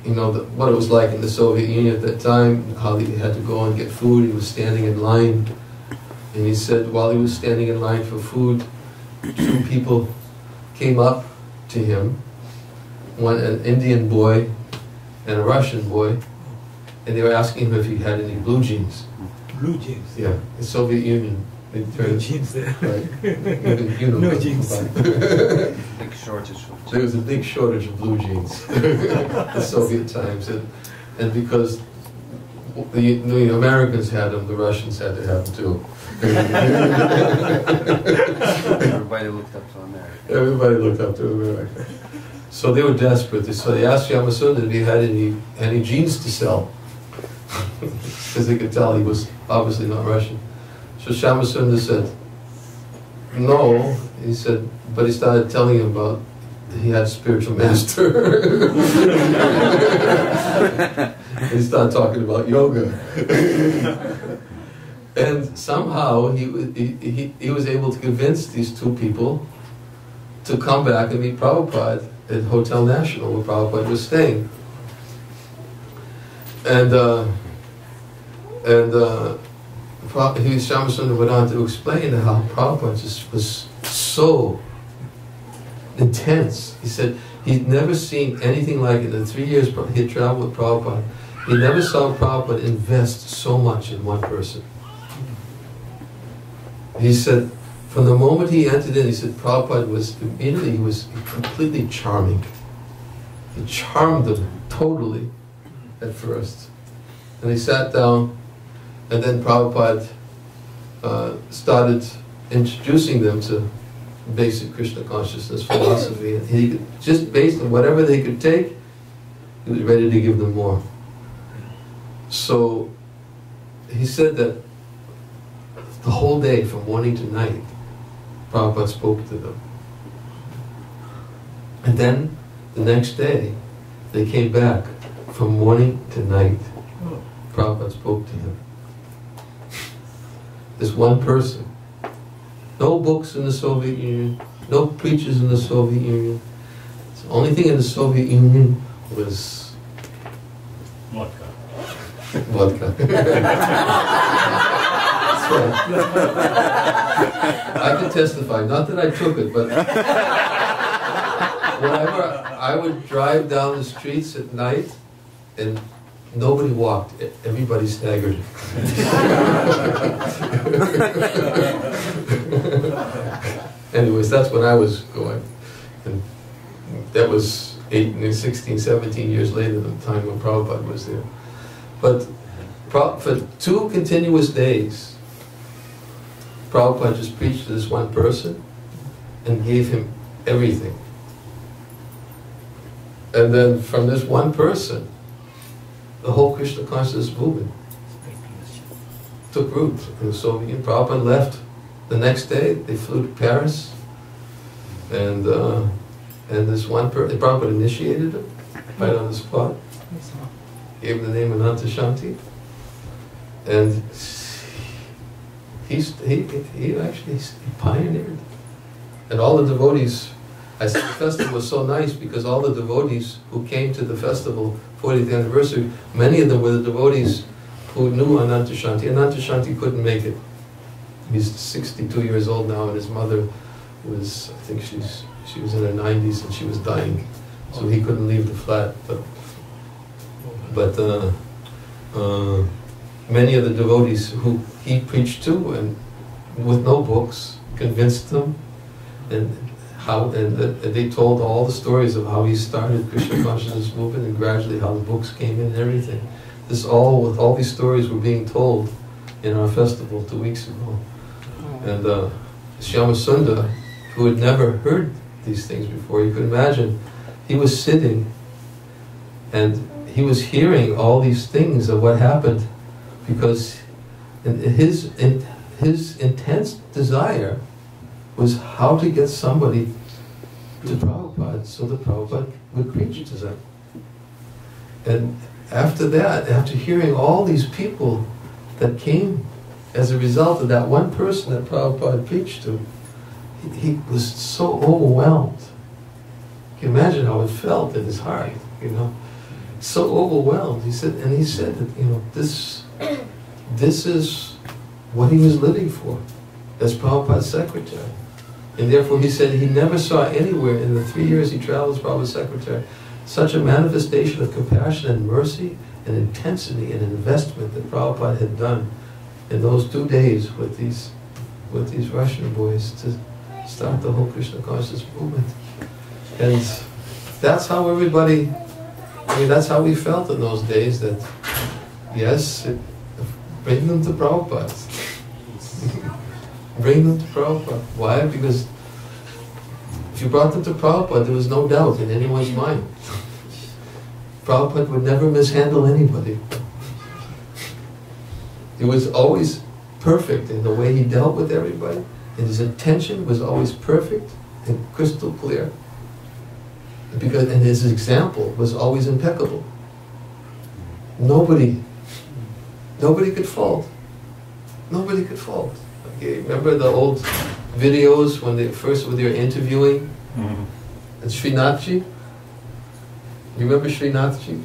what it was like in the Soviet Union at that time, how he had to go and get food. He was standing in line, and he said while he was standing in line for food, 2 people came up to him, an Indian boy and a Russian boy, and they were asking him if he had any blue jeans. Blue jeans? Yeah, the Soviet Union. Blue jeans there. Right. No jeans. Big shortage. There was a big shortage of blue jeans the Soviet times, and because the Americans had them, the Russians had to have them too. Everybody looked up to America. Everybody looked up to America. So they were desperate. So they asked Shyamasundar if he had any jeans to sell. Because they could tell he was obviously not Russian. So Shyamasundar said, no. He said, but he started telling him about he had a spiritual master. He started talking about yoga. And somehow he was able to convince these two people to come back and meet Prabhupada at Hotel National, where Prabhupada was staying. And Shyamasundar went on to explain how Prabhupada just was so intense. He said he'd never seen anything like it. In the 3 years he had traveled with Prabhupada, he never saw Prabhupada invest so much in one person. He said, from the moment he entered in, he said Prabhupada was completely charming. He charmed them totally at first. And he sat down, and then Prabhupada started introducing them to basic Krishna consciousness philosophy. And he could, just based on whatever they could take, he was ready to give them more. So he said that the whole day, from morning to night, Prabhupada spoke to them. And then, the next day, they came back. From morning to night, Prabhupada spoke to him. This one person. No books in the Soviet Union, no preachers in the Soviet Union. The only thing in the Soviet Union was Vodka. vodka. That's right. I can testify, not that I took it, but whenever I would drive down the streets at night and nobody walked, everybody staggered. Anyways, that's when I was going. And that was 16, 17 years later, the time when Prabhupada was there. But for 2 continuous days, Prabhupada just preached to this one person and gave him everything. And then from this one person, the whole Krishna consciousness movement took root in the Soviet Union. Prabhupada left the next day. They flew to Paris, and this one person, Prabhupada initiated him right on the spot. Gave him the name Ananta Shanti, and he actually pioneered. And all the devotees, I said the festival was so nice because all the devotees who came to the festival, 40th anniversary, many of them were the devotees who knew Ananta Shanti. Ananta Shanti couldn't make it. He's 62 years old now, and his mother was, I think she was in her 90s and she was dying, so he couldn't leave the flat. But many of the devotees who he preached to, and with no books, convinced them, and they told all the stories of how he started Krishna consciousness movement, and gradually how the books came in and everything. All these stories were being told in our festival 2 weeks ago. And Shyamasundar, who had never heard these things before, you could imagine, he was sitting and he was hearing all these things of what happened, because his intense desire was how to get somebody to Prabhupada so that Prabhupada would preach to them. And after that, after hearing all these people that came as a result of that one person that Prabhupada preached to, he was so overwhelmed. You can imagine how it felt in his heart, so overwhelmed. He said that, this is what he was living for, as Prabhupada's secretary. And therefore he said he never saw anywhere in the 3 years he traveled as Prabhupada's secretary such a manifestation of compassion and mercy and intensity and investment that Prabhupada had done in those 2 days with these Russian boys to start the whole Krishna consciousness movement. And that's how everybody, that's how we felt in those days, that yes, bring them to Prabhupada. Bring them to Prabhupada. Why? Because If you brought them to Prabhupada, there was no doubt in anyone's mind. Prabhupada would never mishandle anybody. He was always perfect in the way he dealt with everybody, and his intention was always perfect and crystal clear. And his example was always impeccable. Nobody could fault. Nobody could fault. Okay, remember the old videos when they were interviewing and Srinathji? You remember Srinathji?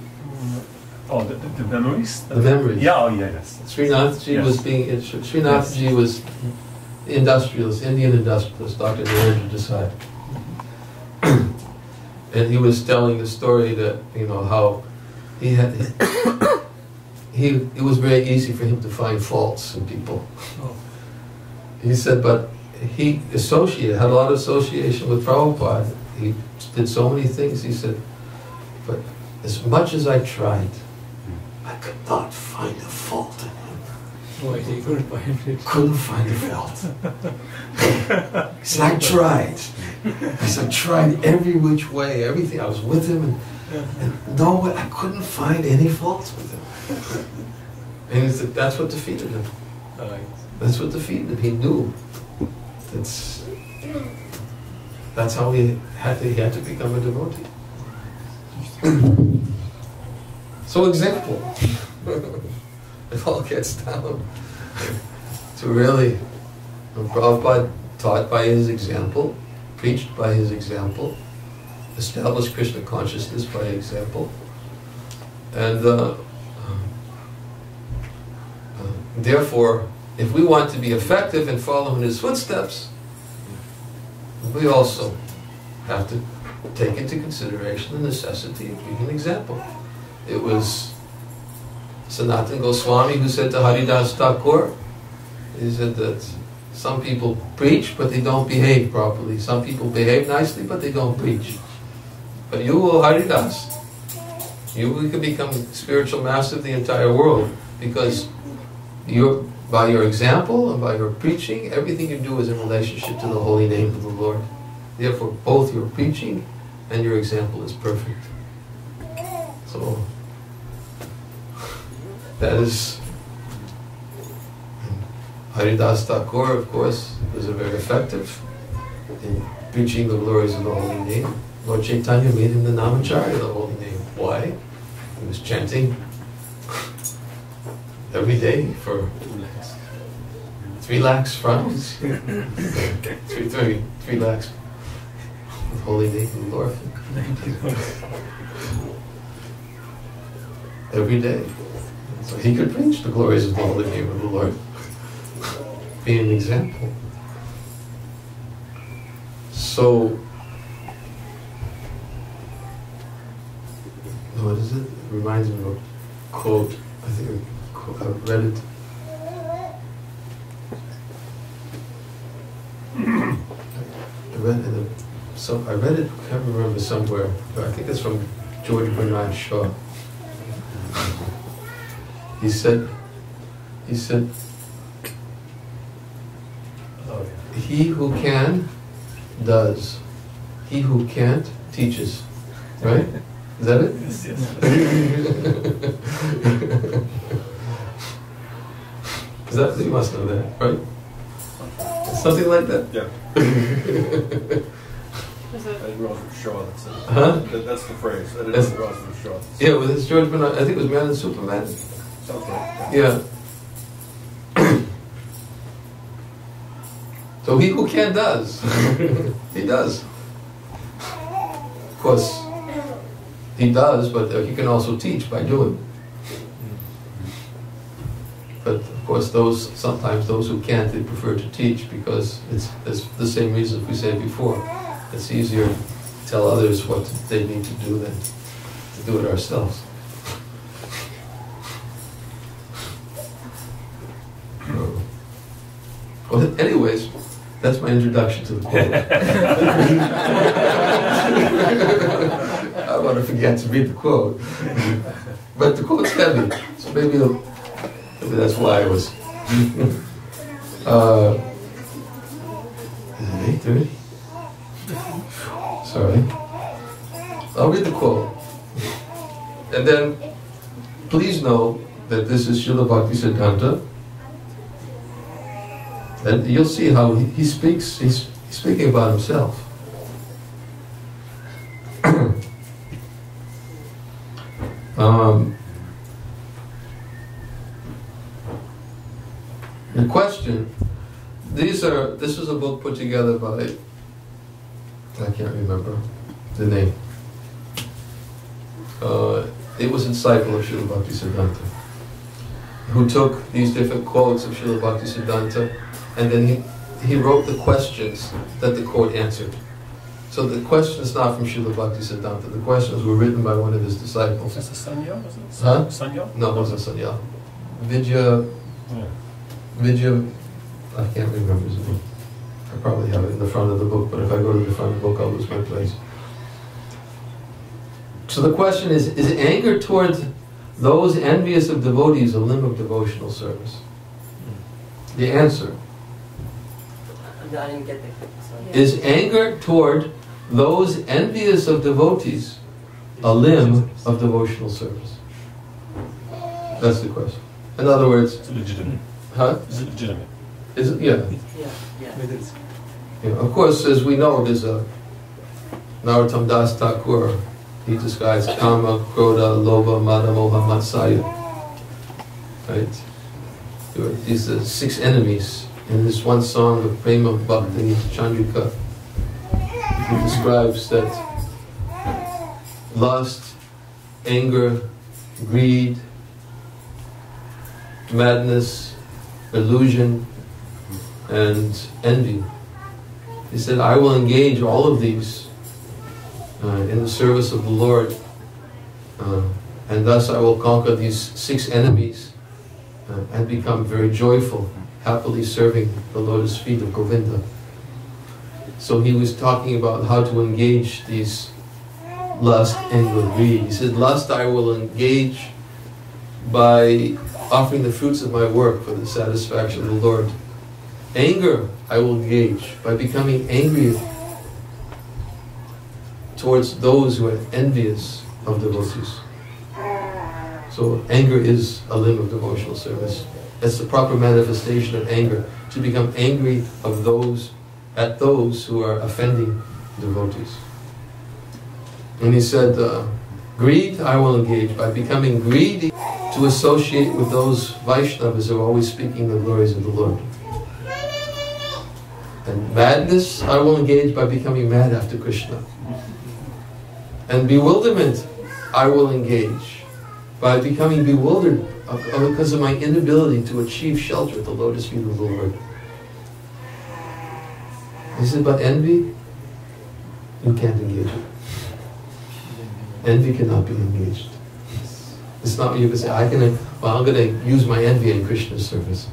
Oh, the memories? The memories. Yeah, oh yeah, yes. Srinathji Yes. was industrialist, Indian industrialist, Dr. Niranajan Desai. And he was telling the story that, how it was very easy for him to find faults in people. Oh. He said, but he had a lot of association with Prabhupada. He did so many things. He said, but as much as I tried, I could not find a fault in him. Oh, he couldn't find it. Couldn't find a fault. He said, I tried. He said, I tried every which way, everything. I was with him, and no way, I couldn't find any faults with him. And he said, that's what defeated him. That's what defeated him. He knew. That's how he had to become a devotee. So example. It all gets down to really, Prabhupada taught by his example, preached by his example, established Krishna consciousness by example, and therefore, if we want to be effective in following his footsteps, we also have to take into consideration the necessity of being an example. It was Sanatana Goswami who said to Haridas Thakur, he said that some people preach but they don't behave properly. Some people behave nicely but they don't preach. But you, Haridas, you can become spiritual master of the entire world because by your example and by your preaching, everything you do is in relationship to the holy name of the Lord. Therefore, both your preaching and your example is perfect. So, that is, Haridas Thakur, of course, was very effective in preaching the glories of the holy name. Lord Chaitanya made him the Namacharya of the holy name. Why? He was chanting every day for 3 lakhs francs. 3 lakhs. The holy name of the Lord. Every day. So he could preach the glories of the holy name of the Lord. Be an example. So, what is it? It reminds me of a quote. I think I read it. I read it, I can't remember somewhere, but I think it's from George Bernard Shaw. He said, he who can, does. He who can't, teaches. Right? Is that it? Yes, yes. Is that, you must know that, right? Something like that? Yeah. Is it? I wrote for Shaw, that's it. Huh? That's the phrase. I didn't That's- know it was for Shaw. Yeah, well, it's George Bernard, I think it was Man and Superman. Sounds like Yeah. So he who can does. He does. Of course, he does, but he can also teach by doing. But of course, sometimes those who can't, they prefer to teach because it's the same reason we said before. It's easier to tell others what they need to do than to do it ourselves. Well, anyways, that's my introduction to the quote. I want to forget to read the quote. But the quote's heavy, so maybe that's why I was. Is it 8:30? Sorry. I'll read the quote. And then, please know that this is Srila Bhaktisiddhanta. And you'll see how he speaks, he's speaking about himself. The question, this is a book put together by, I can't remember the name. It was a disciple of Srila Bhaktisiddhanta, who took these different quotes of Srila Bhaktisiddhanta, and then he wrote the questions that the quote answered. So the questions not from Srila Bhaktisiddhanta, the questions were written by one of his disciples. Is this a Sanya? Was it? Huh? Sanya? No, it wasn't Sanya. Vidya, I can't remember his name. I probably have it in the front of the book, but if I go to the front of the book, I'll lose my place. So the question is anger towards those envious of devotees a limb of devotional service? The answer I didn't get the is anger toward those envious of devotees a limb of devotional service? That's the question. In other words, Is it legitimate? huh? Is it legitimate? Is it? Yeah. Yeah. Of course, as we know, there's a Narottam Das Thakur. He describes Kama, Krodha, Lobha, Mada, Moha, Matsaya. Right? These are 6 enemies. In this one song of Prema Bhakti Chandrika, he describes that lust, anger, greed, madness, illusion, and envy. He said, I will engage all of these in the service of the Lord, and thus I will conquer these 6 enemies and become very joyful, happily serving the lotus feet of Govinda. So he was talking about how to engage these lust, anger, greed. He said, lust I will engage by offering the fruits of my work for the satisfaction of the Lord. Anger I will engage by becoming angry towards those who are envious of devotees. So anger is a limb of devotional service. That's the proper manifestation of anger, to become angry of at those who are offending devotees. And he said, greed I will engage by becoming greedy to associate with those Vaishnavas who are always speaking the glories of the Lord. And madness I will engage by becoming mad after Krishna. And bewilderment I will engage by becoming bewildered because of my inability to achieve shelter at the lotus feet of the Lord. He said, but envy, you can't engage it. Envy cannot be engaged. It's not what you can say, I'm going to use my envy in Krishna's service.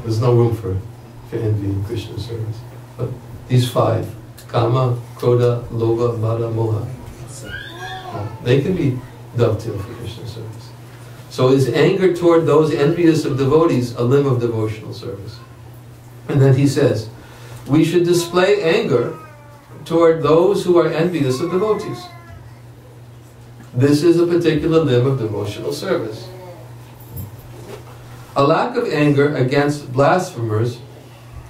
There's no room for envy in Krishna's service. But these 5, Kama, Krodha, Lobha, Mada, Moha, they can be dovetailed for Krishna's service. So is anger toward those envious of devotees a limb of devotional service? And then he says, we should display anger toward those who are envious of devotees. This is a particular limb of devotional service. A lack of anger against blasphemers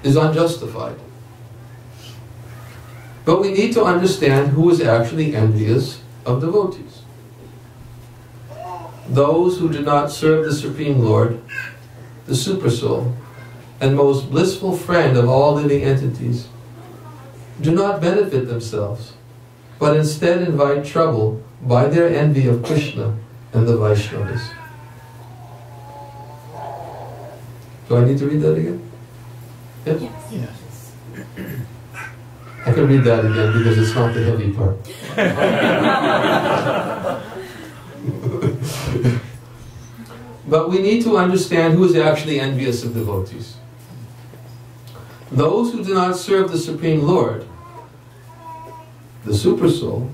is unjustified. But we need to understand who is actually envious of devotees. Those who do not serve the Supreme Lord, the Supersoul, and most blissful friend of all living entities, do not benefit themselves, but instead invite trouble by their envy of Krishna and the Vaishnavas. Do I need to read that again? Yeah? Yes. I can read that again because it's not the heavy part. But we need to understand who is actually envious of devotees. Those who do not serve the Supreme Lord, the Supersoul,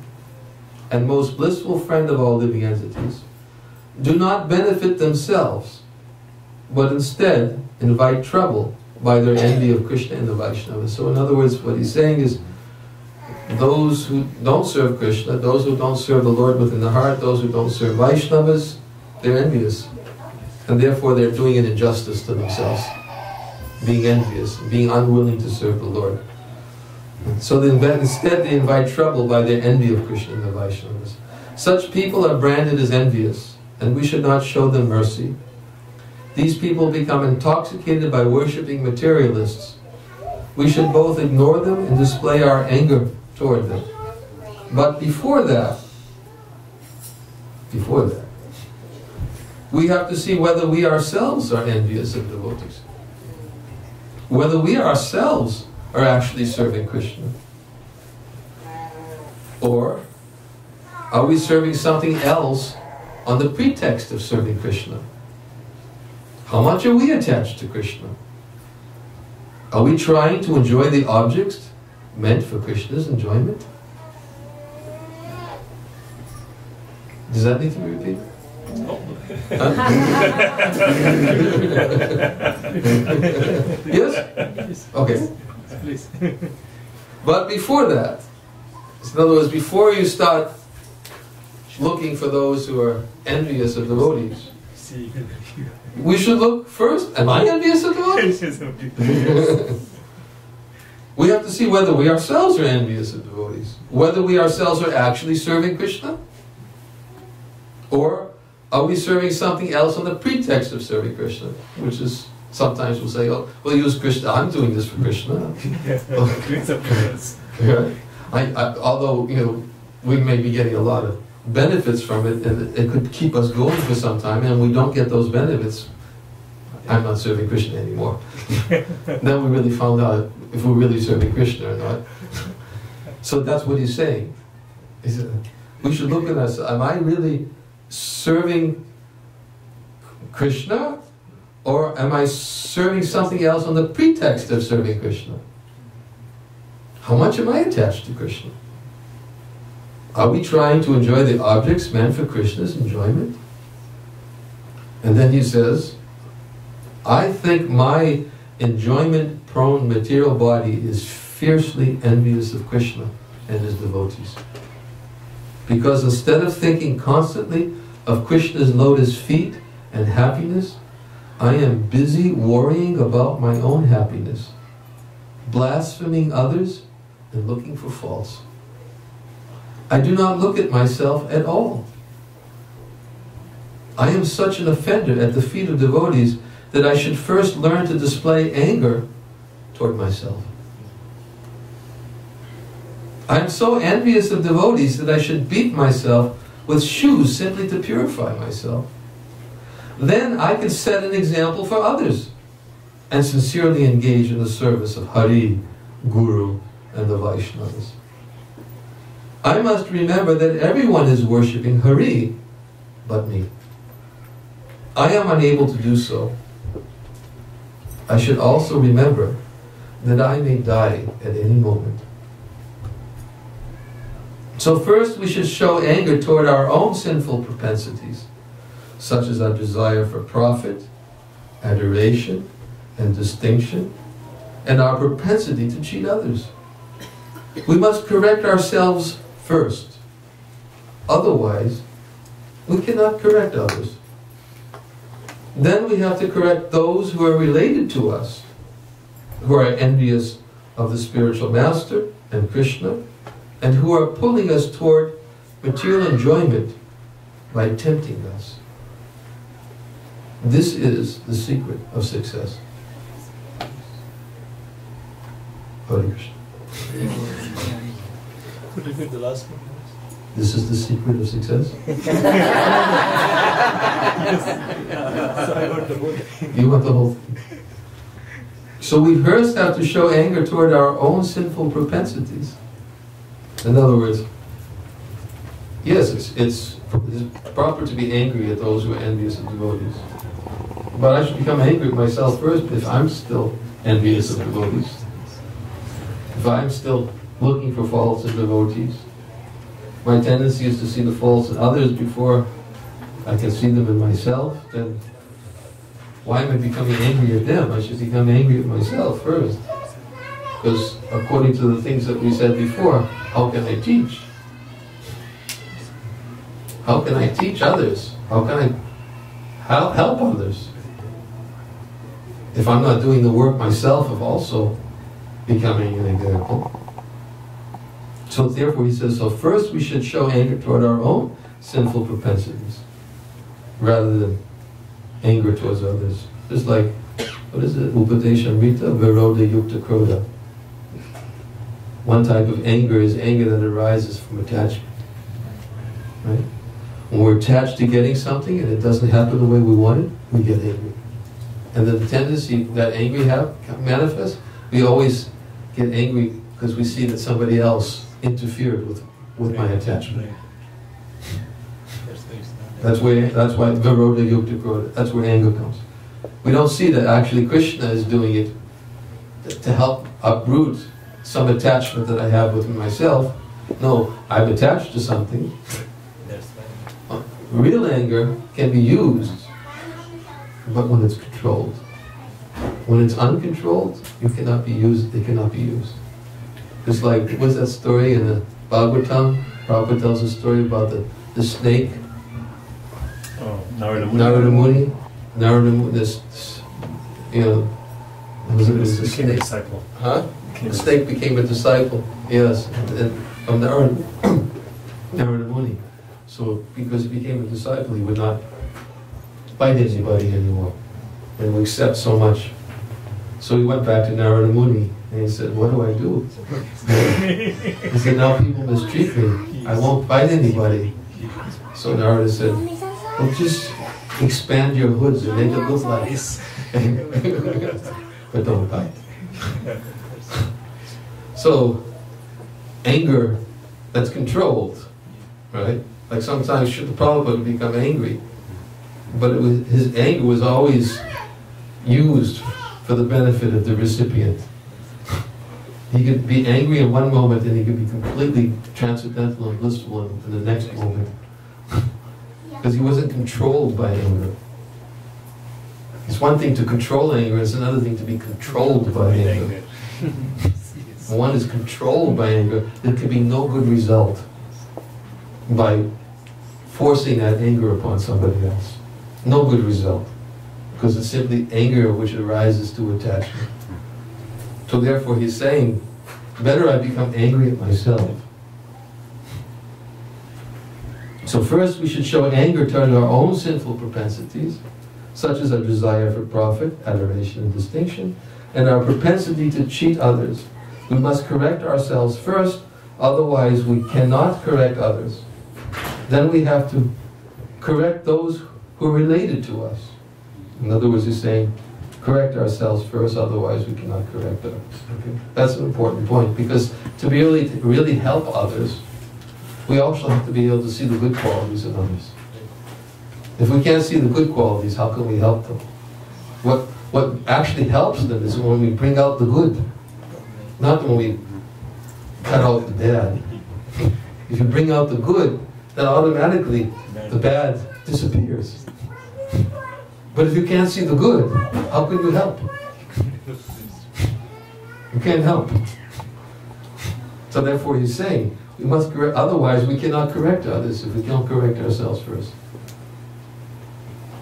and most blissful friend of all living entities, do not benefit themselves, but instead invite trouble by their envy of Krishna and the Vaishnavas. So in other words, what he's saying is, those who don't serve Krishna, those who don't serve the Lord within the heart, those who don't serve Vaishnavas, they're envious. And therefore they're doing an injustice to themselves, being envious, being unwilling to serve the Lord. So instead they invite trouble by their envy of Krishna and the Vaishnavas. Such people are branded as envious, and we should not show them mercy. These people become intoxicated by worshipping materialists. We should both ignore them and display our anger toward them. But before that, we have to see whether we ourselves are envious of devotees. Whether we ourselves are actually serving Krishna. Or are we serving something else on the pretext of serving Krishna? How much are we attached to Krishna? Are we trying to enjoy the objects meant for Krishna's enjoyment? Does that need to be repeated? Yes? Okay. Please. But before that, in other words, before you start looking for those who are envious of devotees, we should look first, am I envious of devotees? We have to see whether we ourselves are envious of devotees, whether we ourselves are actually serving Krishna, or are we serving something else on the pretext of serving Krishna, which is, sometimes we'll say, oh, we'll use Krishna, I'm doing this for Krishna. Although, you know, we may be getting a lot of benefits from it, and it could keep us going for some time, and we don't get those benefits, I'm not serving Krishna anymore. Then we really found out if we're really serving Krishna or not. So that's what he's saying. He said, we should look at us, am I really serving Krishna, or am I serving something else on the pretext of serving Krishna? How much am I attached to Krishna? Are we trying to enjoy the objects meant for Krishna's enjoyment? And then he says, I think my enjoyment-prone material body is fiercely envious of Krishna and his devotees. Because instead of thinking constantly of Krishna's lotus feet and happiness, I am busy worrying about my own happiness, blaspheming others and looking for faults. I do not look at myself at all. I am such an offender at the feet of devotees that I should first learn to display anger toward myself. I am so envious of devotees that I should beat myself with shoes simply to purify myself. Then I can set an example for others and sincerely engage in the service of Hari, Guru, and the Vaishnavas. I must remember that everyone is worshipping Hari but me. I am unable to do so. I should also remember that I may die at any moment. So first we should show anger toward our own sinful propensities, such as our desire for profit, adoration, and distinction, and our propensity to cheat others. We must correct ourselves first. Otherwise, we cannot correct others. Then we have to correct those who are related to us, who are envious of the spiritual master and Krishna, and who are pulling us toward material enjoyment by tempting us. This is the secret of success. Hare Krishna. Could you repeat the last one? This is the secret of success? So I heard the whole thing. You want the whole thing. So we first have to show anger toward our own sinful propensities. In other words, yes, it's proper to be angry at those who are envious of devotees. But I should become angry at myself first if I'm still envious of devotees. If I'm still looking for faults in devotees. My tendency is to see the faults in others before I can see them in myself. Then why am I becoming angry at them? I should become angry at myself first. Because according to the things that we said before, how can I teach? How can I teach others? How can I help others? If I'm not doing the work myself of also becoming an example. So therefore he says, so first we should show anger toward our own sinful propensities, rather than anger towards others. Just like, what is it? Upadeshamrita Viroda Yukta Krodha. One type of anger is anger that arises from attachment. Right? When we're attached to getting something and it doesn't happen the way we want it, we get angry. And the tendency that angry manifests, we always get angry because we see that somebody else interfered with my attachment. That's why Viroda Yukta Krodha, that's where anger comes. We don't see that actually Krishna is doing it to help uproot some attachment that I have with myself. No, I'm attached to something. Real anger can be used, but when it's controlled. When it's uncontrolled, it cannot be used. It's like, what's that story in the Bhagavatam? Prabhupada tells a story about the snake. Oh, Narada Muni. Narada Muni, this, it was a snake. Disciple. Huh? The snake became a disciple, yes, of Narada Muni. So, because he became a disciple, he would not bite anybody anymore, and would accept so much. So he went back to Narada Muni, and he said, what do I do? He said, now people mistreat me, I won't bite anybody. So Narada said, well, just expand your hoods and make it look like this. But don't bite. So, anger that's controlled, right? Like sometimes the Prabhupada would become angry, but his anger was always used for the benefit of the recipient. He could be angry in one moment and he could be completely transcendental and blissful in the next moment. Because he wasn't controlled by anger. It's one thing to control anger, it's another thing to be controlled by anger. When one is controlled by anger, there can be no good result by forcing that anger upon somebody else. No good result. Because it's simply anger which arises to attachment. So therefore he's saying, better I become angry at myself. So first we should show anger toward our own sinful propensities, such as our desire for profit, adoration, and distinction, and our propensity to cheat others. We must correct ourselves first, otherwise we cannot correct others. Then we have to correct those who are related to us. In other words, he's saying, correct ourselves first, otherwise we cannot correct others. Okay? That's an important point, because to really help others, we also have to be able to see the good qualities in others. If we can't see the good qualities, how can we help them? What actually helps them is when we bring out the good, not when we cut out the bad. If you bring out the good, then automatically the bad disappears. But if you can't see the good, how can you help? You can't help. So therefore he's saying, we must correct, otherwise we cannot correct others if we don't correct ourselves first.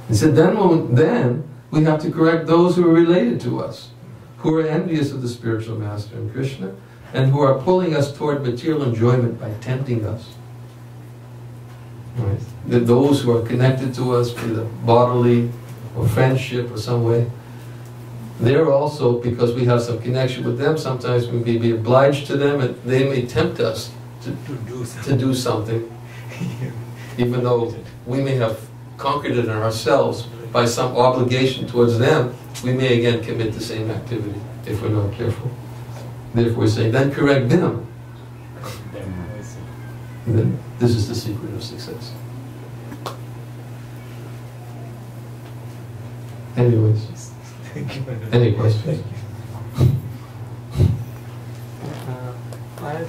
He said, then we have to correct those who are related to us, who are envious of the spiritual master and Krishna, and who are pulling us toward material enjoyment by tempting us. Right? That those who are connected to us, either bodily or friendship or some way, they're also, because we have some connection with them, sometimes we may be obliged to them, and they may tempt us to do something, even though we may have conquered it in ourselves by some obligation towards them, we may again commit the same activity if we're not careful. Therefore we're saying, then correct them. And then this is the secret of success. Anyways, any questions?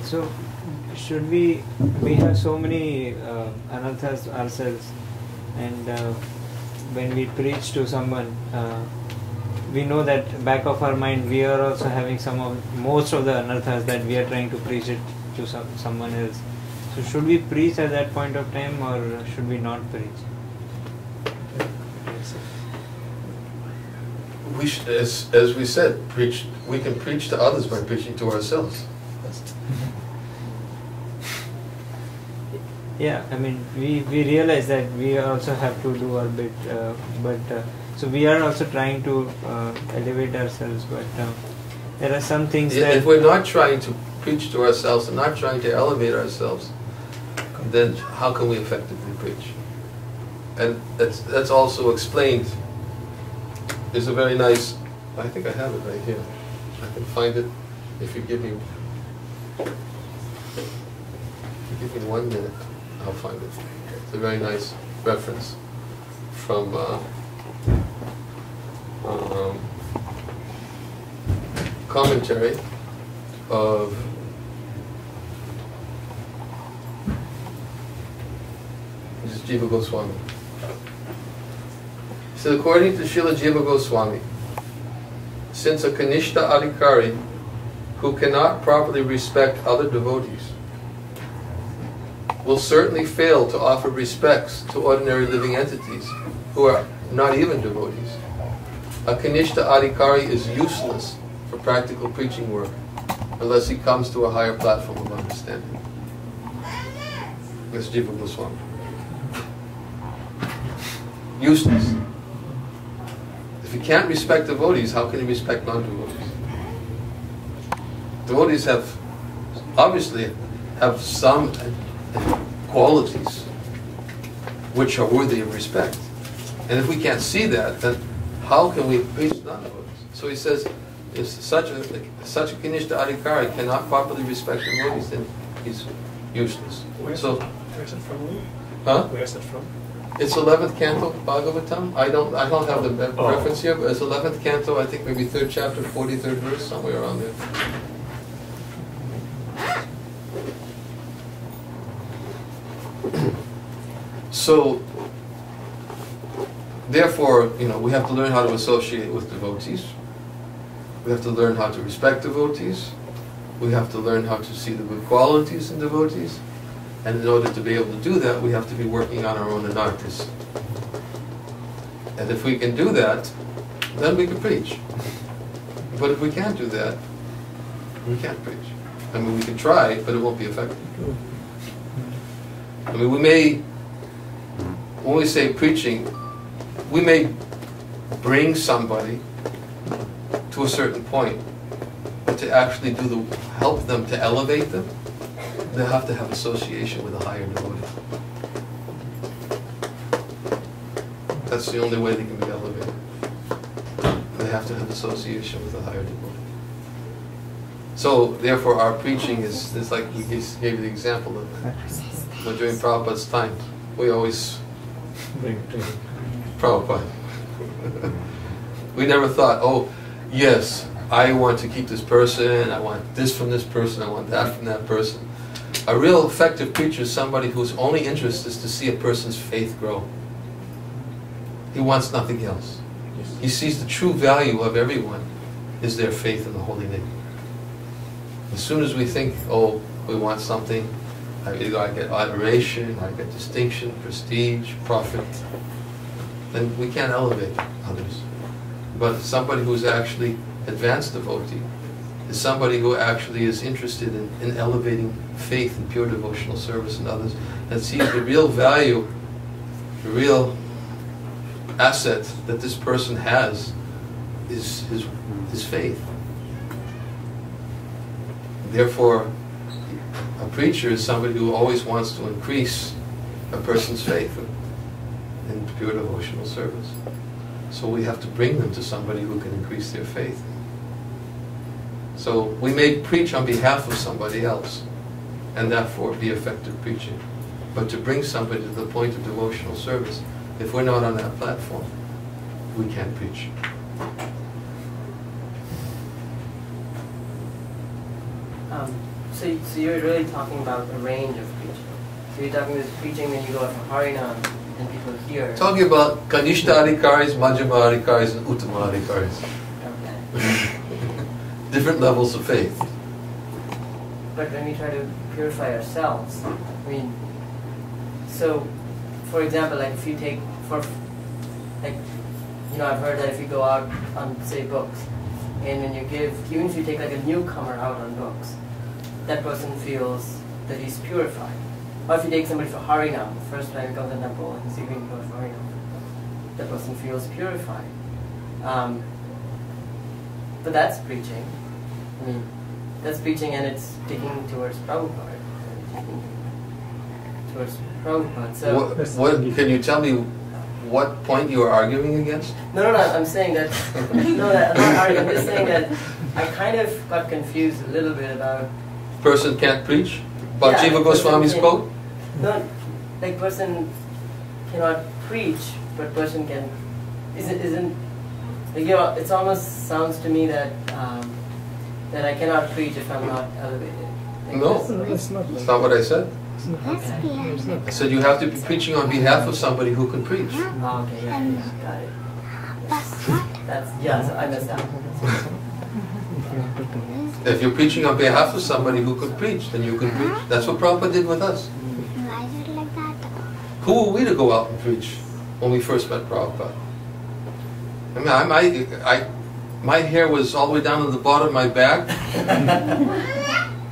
So, should we have so many anarthas ourselves, and when we preach to someone, we know that back of our mind we are also having most of the anarthas that we are trying to preach it to someone else. So should we preach at that point of time, or should we not preach? We should, as we said, preach. We can preach to others by preaching to ourselves. Yeah, I mean, we realize that we also have to do our bit, so we are also trying to elevate ourselves, but there are some things that... If we're not trying to preach to ourselves and not trying to elevate ourselves, then how can we effectively preach? And that's also explained. There's a very nice, I think I have it right here. I can find it if you give me 1 minute. I'll find it. It's a very nice reference from commentary of this is Jiva Goswami. He said, according to Srila Jiva Goswami, since a Kanishta Adhikari who cannot properly respect other devotees will certainly fail to offer respects to ordinary living entities who are not even devotees. A Kanishta Adhikari is useless for practical preaching work unless he comes to a higher platform of understanding. That's Jiva Goswami. Useless. If he can't respect devotees, how can he respect non-devotees? Devotees obviously have some qualities which are worthy of respect. And if we can't see that, then how can we preach non-devotees? So he says, if such a Kanishta Adhikari cannot properly respect devotees, then he's useless. Where's it from? Huh? Where's it from? It's 11th canto Bhagavatam. I don't have the reference here, but it's 11th canto, I think maybe 3rd chapter, 43rd verse, somewhere around there. So, therefore, we have to learn how to associate with devotees. We have to learn how to respect devotees. We have to learn how to see the good qualities in devotees. And in order to be able to do that, we have to be working on our own anarthas. And if we can do that, then we can preach. But if we can't do that, we can't preach. I mean, we can try, but it won't be effective. I mean, when we say preaching, we may bring somebody to a certain point, but to actually help them to elevate them, they have to have association with a higher devotee. That's the only way they can be elevated. They have to have association with a higher devotee. So, therefore, our preaching is like we gave you the example of during Prabhupada's time. We always Bring it to Prabhupada. We never thought, oh, yes, I want to keep this person, I want this from this person, I want that from that person. A real effective preacher is somebody whose only interest is to see a person's faith grow. He wants nothing else. He sees the true value of everyone is their faith in the holy name. As soon as we think, oh, we want something, either I get adoration, I get distinction, prestige, profit, then we can't elevate others. But somebody who's actually advanced devotee is somebody who actually is interested in elevating faith and pure devotional service in others, and sees the real value, the real asset that this person has is his faith. Therefore, a preacher is somebody who always wants to increase a person's faith in pure devotional service. So we have to bring them to somebody who can increase their faith. So we may preach on behalf of somebody else, and therefore be effective preaching. But to bring somebody to the point of devotional service, if we're not on that platform, we can't preach. So you're really talking about a range of preaching. So you're talking about preaching when you go up to Harinam and people hear. Talking about Kanishta Adhikaris, Majjhima Adhikaris, and Uttama Adhikaris. different levels of faith. But when we try to purify ourselves, I mean, so, for example, like if you take, like, you know, I've heard that if you go out on, say, books, and when you give, even if you take like a newcomer out on books, that person feels that he's purified. Or if you take somebody for Harinam, the first time he comes to the temple and he's going to go for Harinam, that person feels purified. But that's preaching. I mean, that's preaching and it's taking towards Prabhupada. Taking towards Prabhupada. So, what can you tell me what point you are arguing against? No, I'm saying that, no, I'm not arguing, I'm just saying that I kind of got confused a little bit about... Person can't preach? About Yeah, Jiva Goswami's quote? No, like person cannot preach, but person can, isn't, like, you know, it almost sounds to me that, that I cannot preach if I'm not elevated. Like No, this- that's not what I said. Okay. I said you have to be preaching on behalf of somebody who can preach. Oh, okay, yeah, got it. That's, yeah, so I missed that. If you're preaching on behalf of somebody who could preach, then you can preach. That's what Prabhupada did with us. Why is it like that? Who were we to go out and preach when we first met Prabhupada? I mean, my hair was all the way down to the bottom of my back,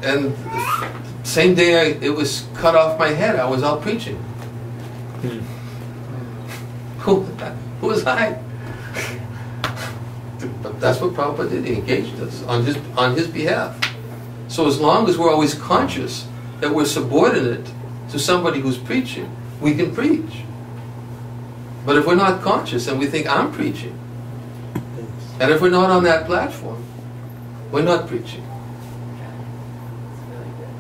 and same day it was cut off my head, I was out preaching. Who was I? But that's what Prabhupada did. He engaged us on his behalf. So as long as we're always conscious that we're subordinate to somebody who's preaching, we can preach. But if we're not conscious and we think I'm preaching, and if we're not on that platform, we're not preaching. It's really good.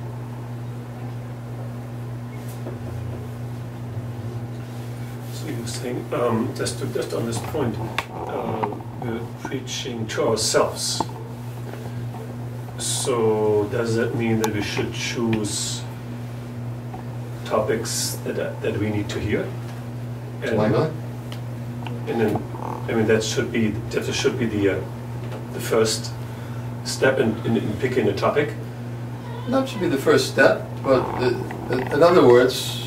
So you're saying, just on this point, we're preaching to ourselves. So does that mean that we should choose topics that we need to hear? And, Why not? And then, I mean, that should be the first step in picking a topic. That should be the first step, but in other words,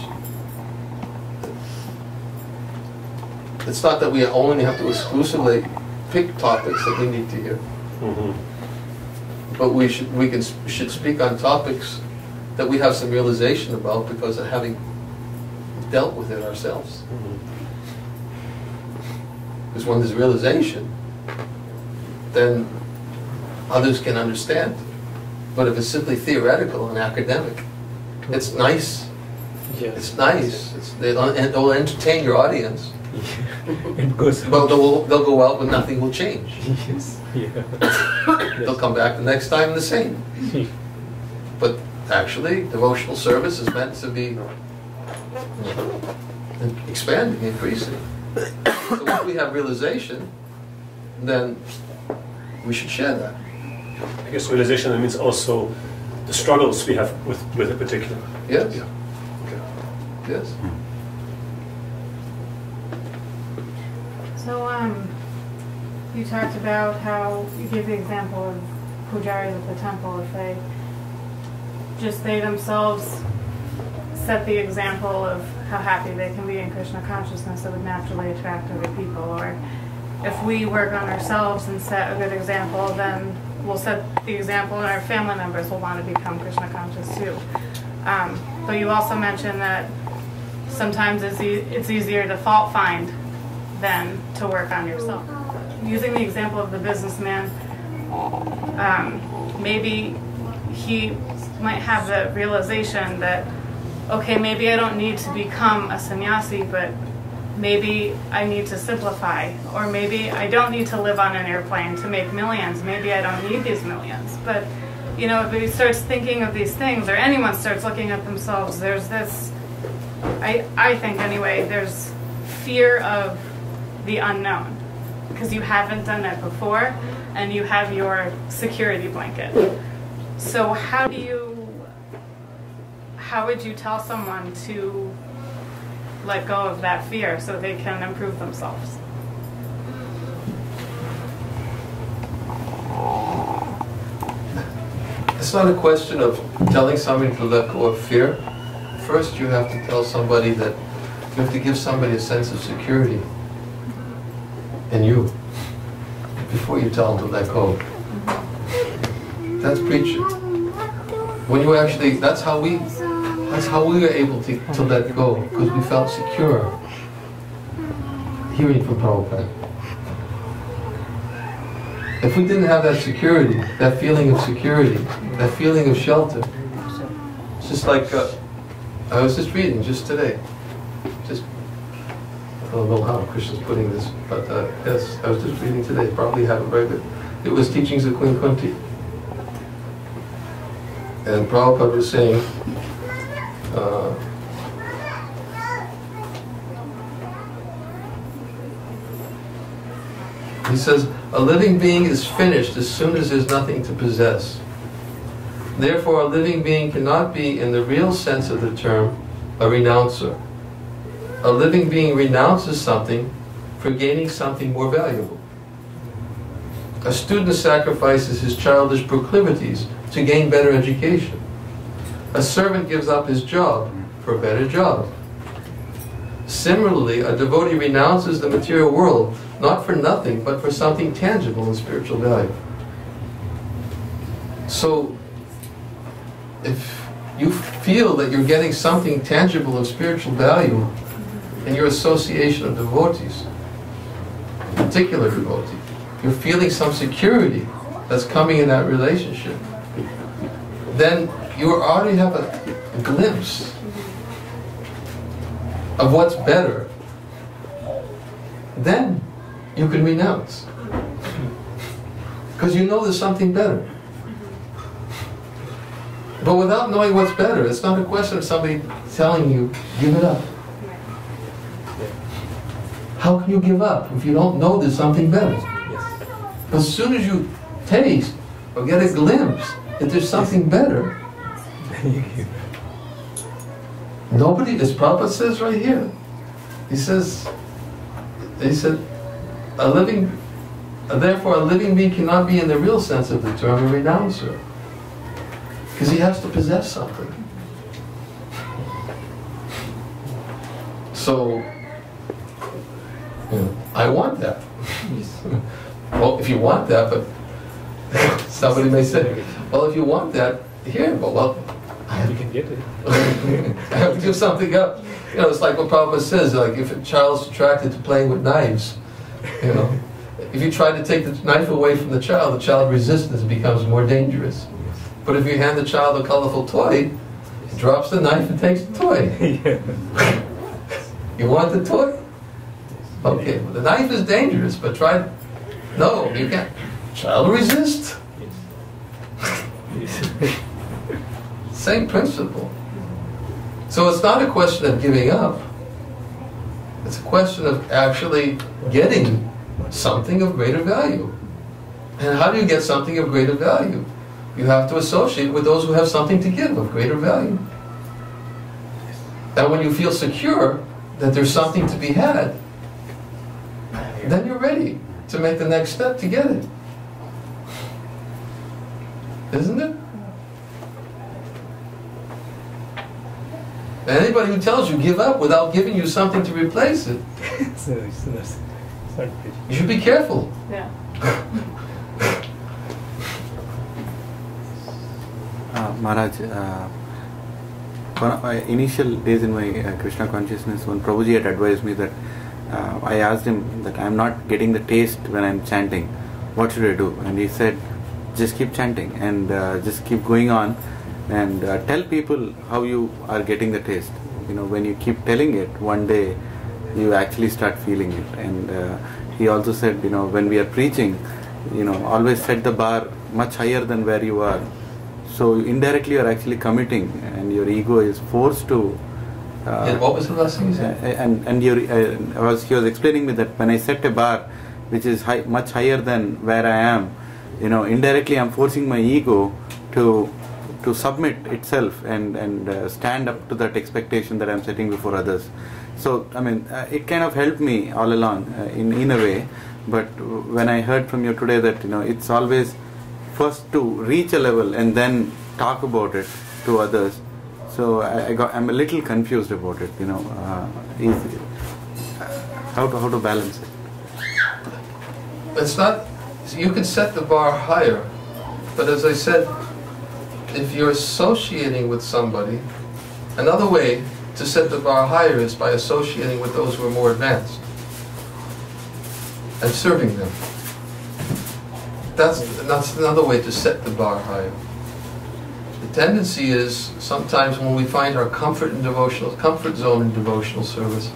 it's not that we only have to exclusively pick topics that we need to hear, but we should speak on topics that we have some realization about because of having dealt with it ourselves. Because when there's realization, then others can understand. But if it's simply theoretical and academic, it's nice. Yes. It's nice. It'll entertain your audience. It goes. But they'll go out and nothing will change. Yes. Yeah. They'll come back the next time the same. But actually, devotional service is meant to be expanding, increasing. So once we have realization, then we should share that. I guess realization means also the struggles we have with a particular. Yes. Yeah. Okay. Yes. So, you talked about how you gave the example of pujaris at the temple. If they themselves set the example of how happy they can be in Krishna consciousness, it would naturally attract other people. Or if we work on ourselves and set a good example, then we'll set the example and our family members will want to become Krishna conscious too. But you also mentioned that sometimes it's easier to fault find than to work on yourself. Using the example of the businessman, maybe he might have the realization that, okay, maybe I don't need to become a sannyasi, but maybe I need to simplify, or maybe I don't need to live on an airplane to make millions. Maybe I don't need these millions. But, you know, if he starts thinking of these things, or anyone starts looking at themselves, there's this, I think anyway, there's fear of the unknown, because you haven't done that before, and you have your security blanket. So how would you tell someone to let go of that fear so they can improve themselves? It's not a question of telling somebody to let go of fear. First, you have to tell somebody that you have to give somebody a sense of security in you before you tell them to let go. That's preaching. When you actually, that's how we were able to let go, because we felt secure hearing from Prabhupada. If we didn't have that security, that feeling of security, that feeling of shelter, it's just like, I was just reading just today, I don't know how Krishna's putting this, but yes, I was just reading today, probably have it very good. It was teachings of Queen Kunti. And Prabhupada was saying, he says, a living being is finished as soon as there's nothing to possess. Therefore, a living being cannot be, in the real sense of the term, a renouncer. A living being renounces something for gaining something more valuable. A student sacrifices his childish proclivities to gain better education. A servant gives up his job for a better job. Similarly, a devotee renounces the material world not for nothing, but for something tangible and spiritual value. So, if you feel that you're getting something tangible of spiritual value in your association of devotees, particular devotee, you're feeling some security that's coming in that relationship, then you already have a glimpse of what's better. Then you can renounce, because you know there's something better. But without knowing what's better, it's not a question of somebody telling you, give it up. How can you give up if you don't know there's something better? As soon as you taste or get a glimpse that there's something better, nobody, as Prabhupada says right here, he said, therefore a living being cannot be in the real sense of the term a renouncer, because he has to possess something. So, I want that. Well, if you want that, but somebody may say, well, if you want that, here, but well, You can get it. I have to give something up. You know, it's like what Prabhupada says, like if a child's attracted to playing with knives, you know, if you try to take the knife away from the child resists and becomes more dangerous. But if you hand the child a colorful toy, he drops the knife and takes the toy. You want the toy? Okay, well, the knife is dangerous, but try. No, you can't. Child will resist. Same principle. So it's not a question of giving up. It's a question of actually getting something of greater value. And how do you get something of greater value? You have to associate with those who have something to give of greater value. And when you feel secure that there's something to be had, then you're ready to make the next step to get it. Isn't it? Anybody who tells you give up without giving you something to replace it, you should be careful. Yeah. Maharaj, one of my initial days in my Krishna consciousness, when Prabhuji had advised me that I asked him that I'm not getting the taste when I'm chanting, what should I do? And he said, just keep chanting and just keep going on and tell people how you are getting the taste. You know, when you keep telling it, one day you actually start feeling it. And he also said, you know, when we are preaching, you know, always set the bar much higher than where you are. So indirectly you are actually committing, and your ego is forced to. And what was the last thing you said? And he was explaining me that when I set a bar which is much higher than where I am, you know, indirectly I'm forcing my ego to submit itself and stand up to that expectation that I'm setting before others. So I mean, it kind of helped me all along in a way. But when I heard from you today that, you know, it's always first to reach a level and then talk about it to others. So I'm a little confused about it. How to balance it. It's not. You can set the bar higher, but as I said, if you're associating with somebody, another way to set the bar higher is by associating with those who are more advanced and serving them. That's another way to set the bar higher. The tendency is sometimes when we find our comfort zone in devotional service,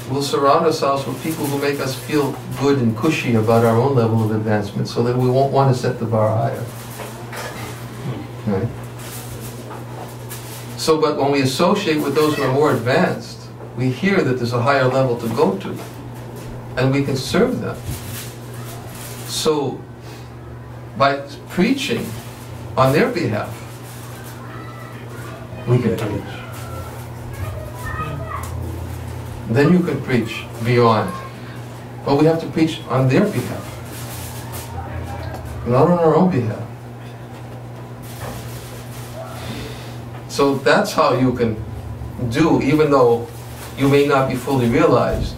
we'll surround ourselves with people who make us feel good and cushy about our own level of advancement, so that we won't want to set the bar higher. Right? So, but when we associate with those who are more advanced, we hear that there's a higher level to go to, and we can serve them. So, by preaching on their behalf, we can preach. Then you can preach beyond. But we have to preach on their behalf, not on our own behalf. So that's how you can do, even though you may not be fully realized.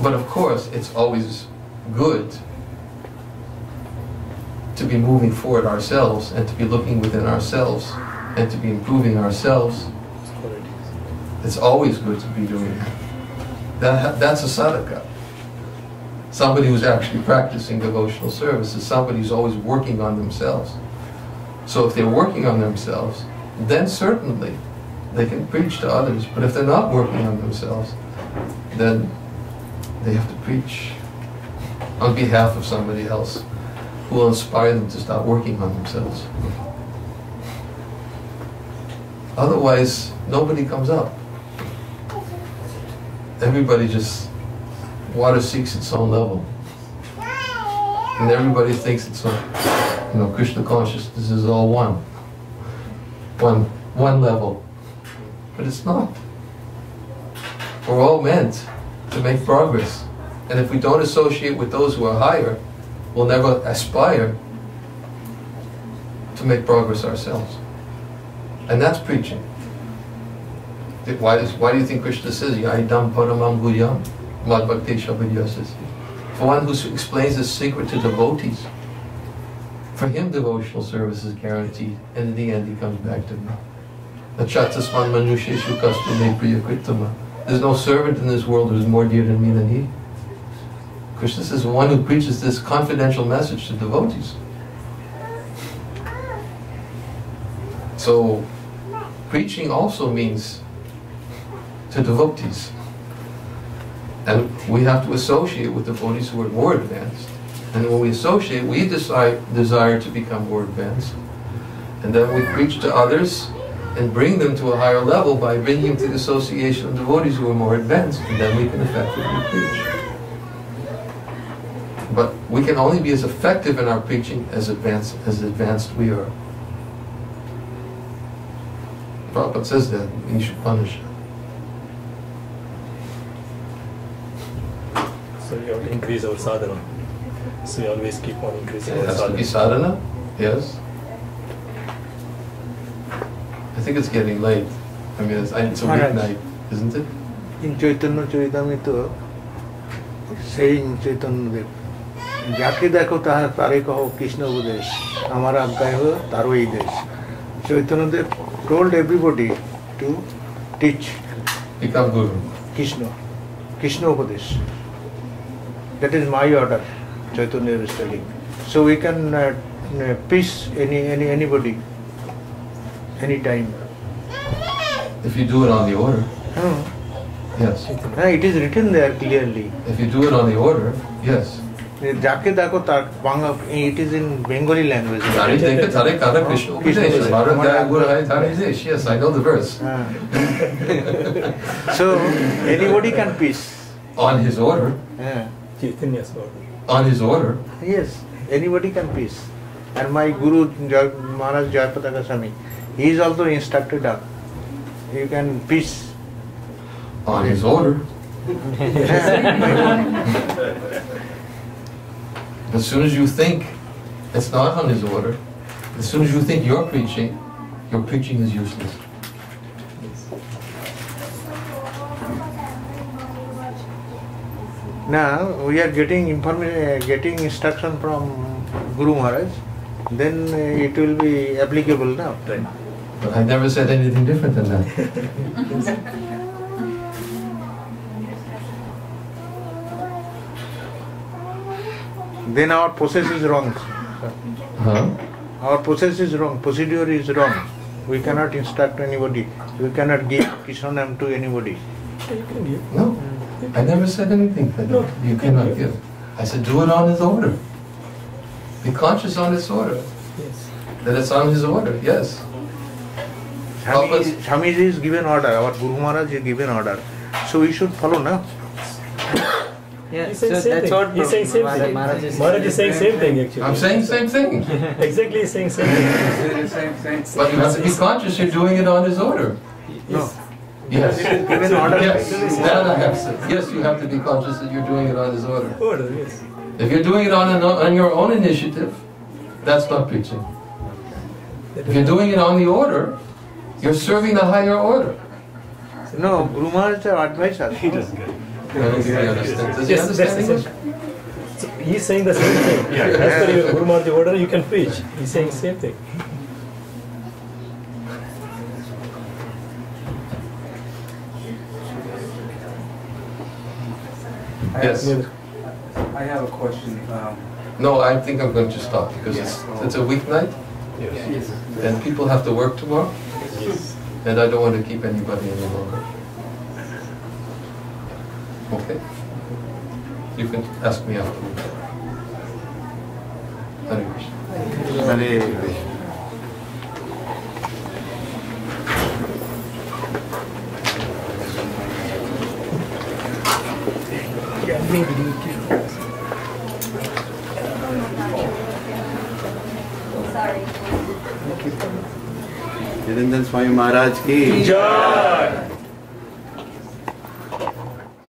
But of course, it's always good to be moving forward ourselves, and to be looking within ourselves, and to be improving ourselves. It's always good to be doing that. That's a sadhaka. Somebody who's actually practicing devotional service is somebody who's always working on themselves. So if they're working on themselves, then certainly they can preach to others. But if they're not working on themselves, then they have to preach on behalf of somebody else who will inspire them to start working on themselves. Otherwise, nobody comes up. Everybody just, water seeks its own level. And everybody thinks it's Krishna consciousness is all one level. But it's not. We're all meant to make progress. And if we don't associate with those who are higher, we'll never aspire to make progress ourselves. And that's preaching. Why do you think Krishna says, Ya'idam paramam guhyam mad bhakti shabadyasasi? For one who explains the secret to devotees, for him devotional service is guaranteed, and in the end he comes back to me. Nachatasman manusheshu kastu me priyakritama. There's no servant in this world who's more dear to me than he. Krishna says, the one who preaches this confidential message to devotees. So, preaching also means to devotees. And we have to associate with devotees who are more advanced. And when we associate, we desire to become more advanced. And then we preach to others and bring them to a higher level by bringing them to the association of devotees who are more advanced. And then we can effectively preach. But we can only be as effective in our preaching as advanced we are. Prabhupada says that in Upanishad. So we have to increase our sadhana. So we always keep on increasing It our has to be sadhana. sadhana, yes. I think it's getting late. I mean, it's a weeknight, isn't it? In Chaitanya Charitamrita, saying Chaitanya Dev, যাকে দেখো তারে কহো কৃষ্ণ উপদেশ আমার আজ্ঞায় হো তারও এই দেশ Chaitanya told everybody to teach Become Guru. Krishna Upadesh. That is my order, Chaitanya is telling. So we can peace anybody, anytime. If you do it on the order. Yes. It is written there clearly. If you do it on the order, yes. যাকে দেখো তার Bangla, it is in Bengali language. Yes, I know the verse. So anybody can peace. On his order. Chaitanya's order. On his order. Yes, anybody can peace. And my Guru Maharaj Jayapataka Swami, he is also instructed up. You can peace. On his order. As soon as you think It's not on his order. As soon as you think you're preaching, your preaching is useless. Now we are getting information, getting instruction from Guru Maharaj, then it will be applicable now. But I never said anything different than that. Then our process is wrong. Huh? Our process is wrong, procedure is wrong. We cannot instruct anybody. We cannot give Krishna name to anybody. No, I never said anything that you cannot give. I said do it on his order. Be conscious on his order. Yes. That it's on his order, yes. Swamiji is given order, our Guru Maharaj is given order. So we should follow now. Yeah, He's so saying same that's thing. what He's saying same thing. Maharaj is Maharaj is saying same thing actually. I'm saying same thing. Exactly saying same thing. But you have to be conscious you're doing it on his order. No. Yes. Given order. Yes. That I have to say. Yes, you have to be conscious that you're doing it on his order. Order, yes. If you're doing it on your own initiative, that's not preaching. If you're doing it on the order, you're serving the higher order. No, Guru Maharaj advised us. He doesn't get it. I don't think he understands. Does he Yes, that's understand the English? same. So he's saying the same thing. Yeah. As per your Guru Maharaj order, you can preach. He's saying same thing. Yes. I have a question. No, I think I'm going to stop because it's a weeknight Yes. and people have to work tomorrow. Yes. And I don't want to keep anybody any longer. Okay? You can ask me afterwards. Hare Krishna. Hare Krishna. Niranajan Swami Maharaj ki Jai!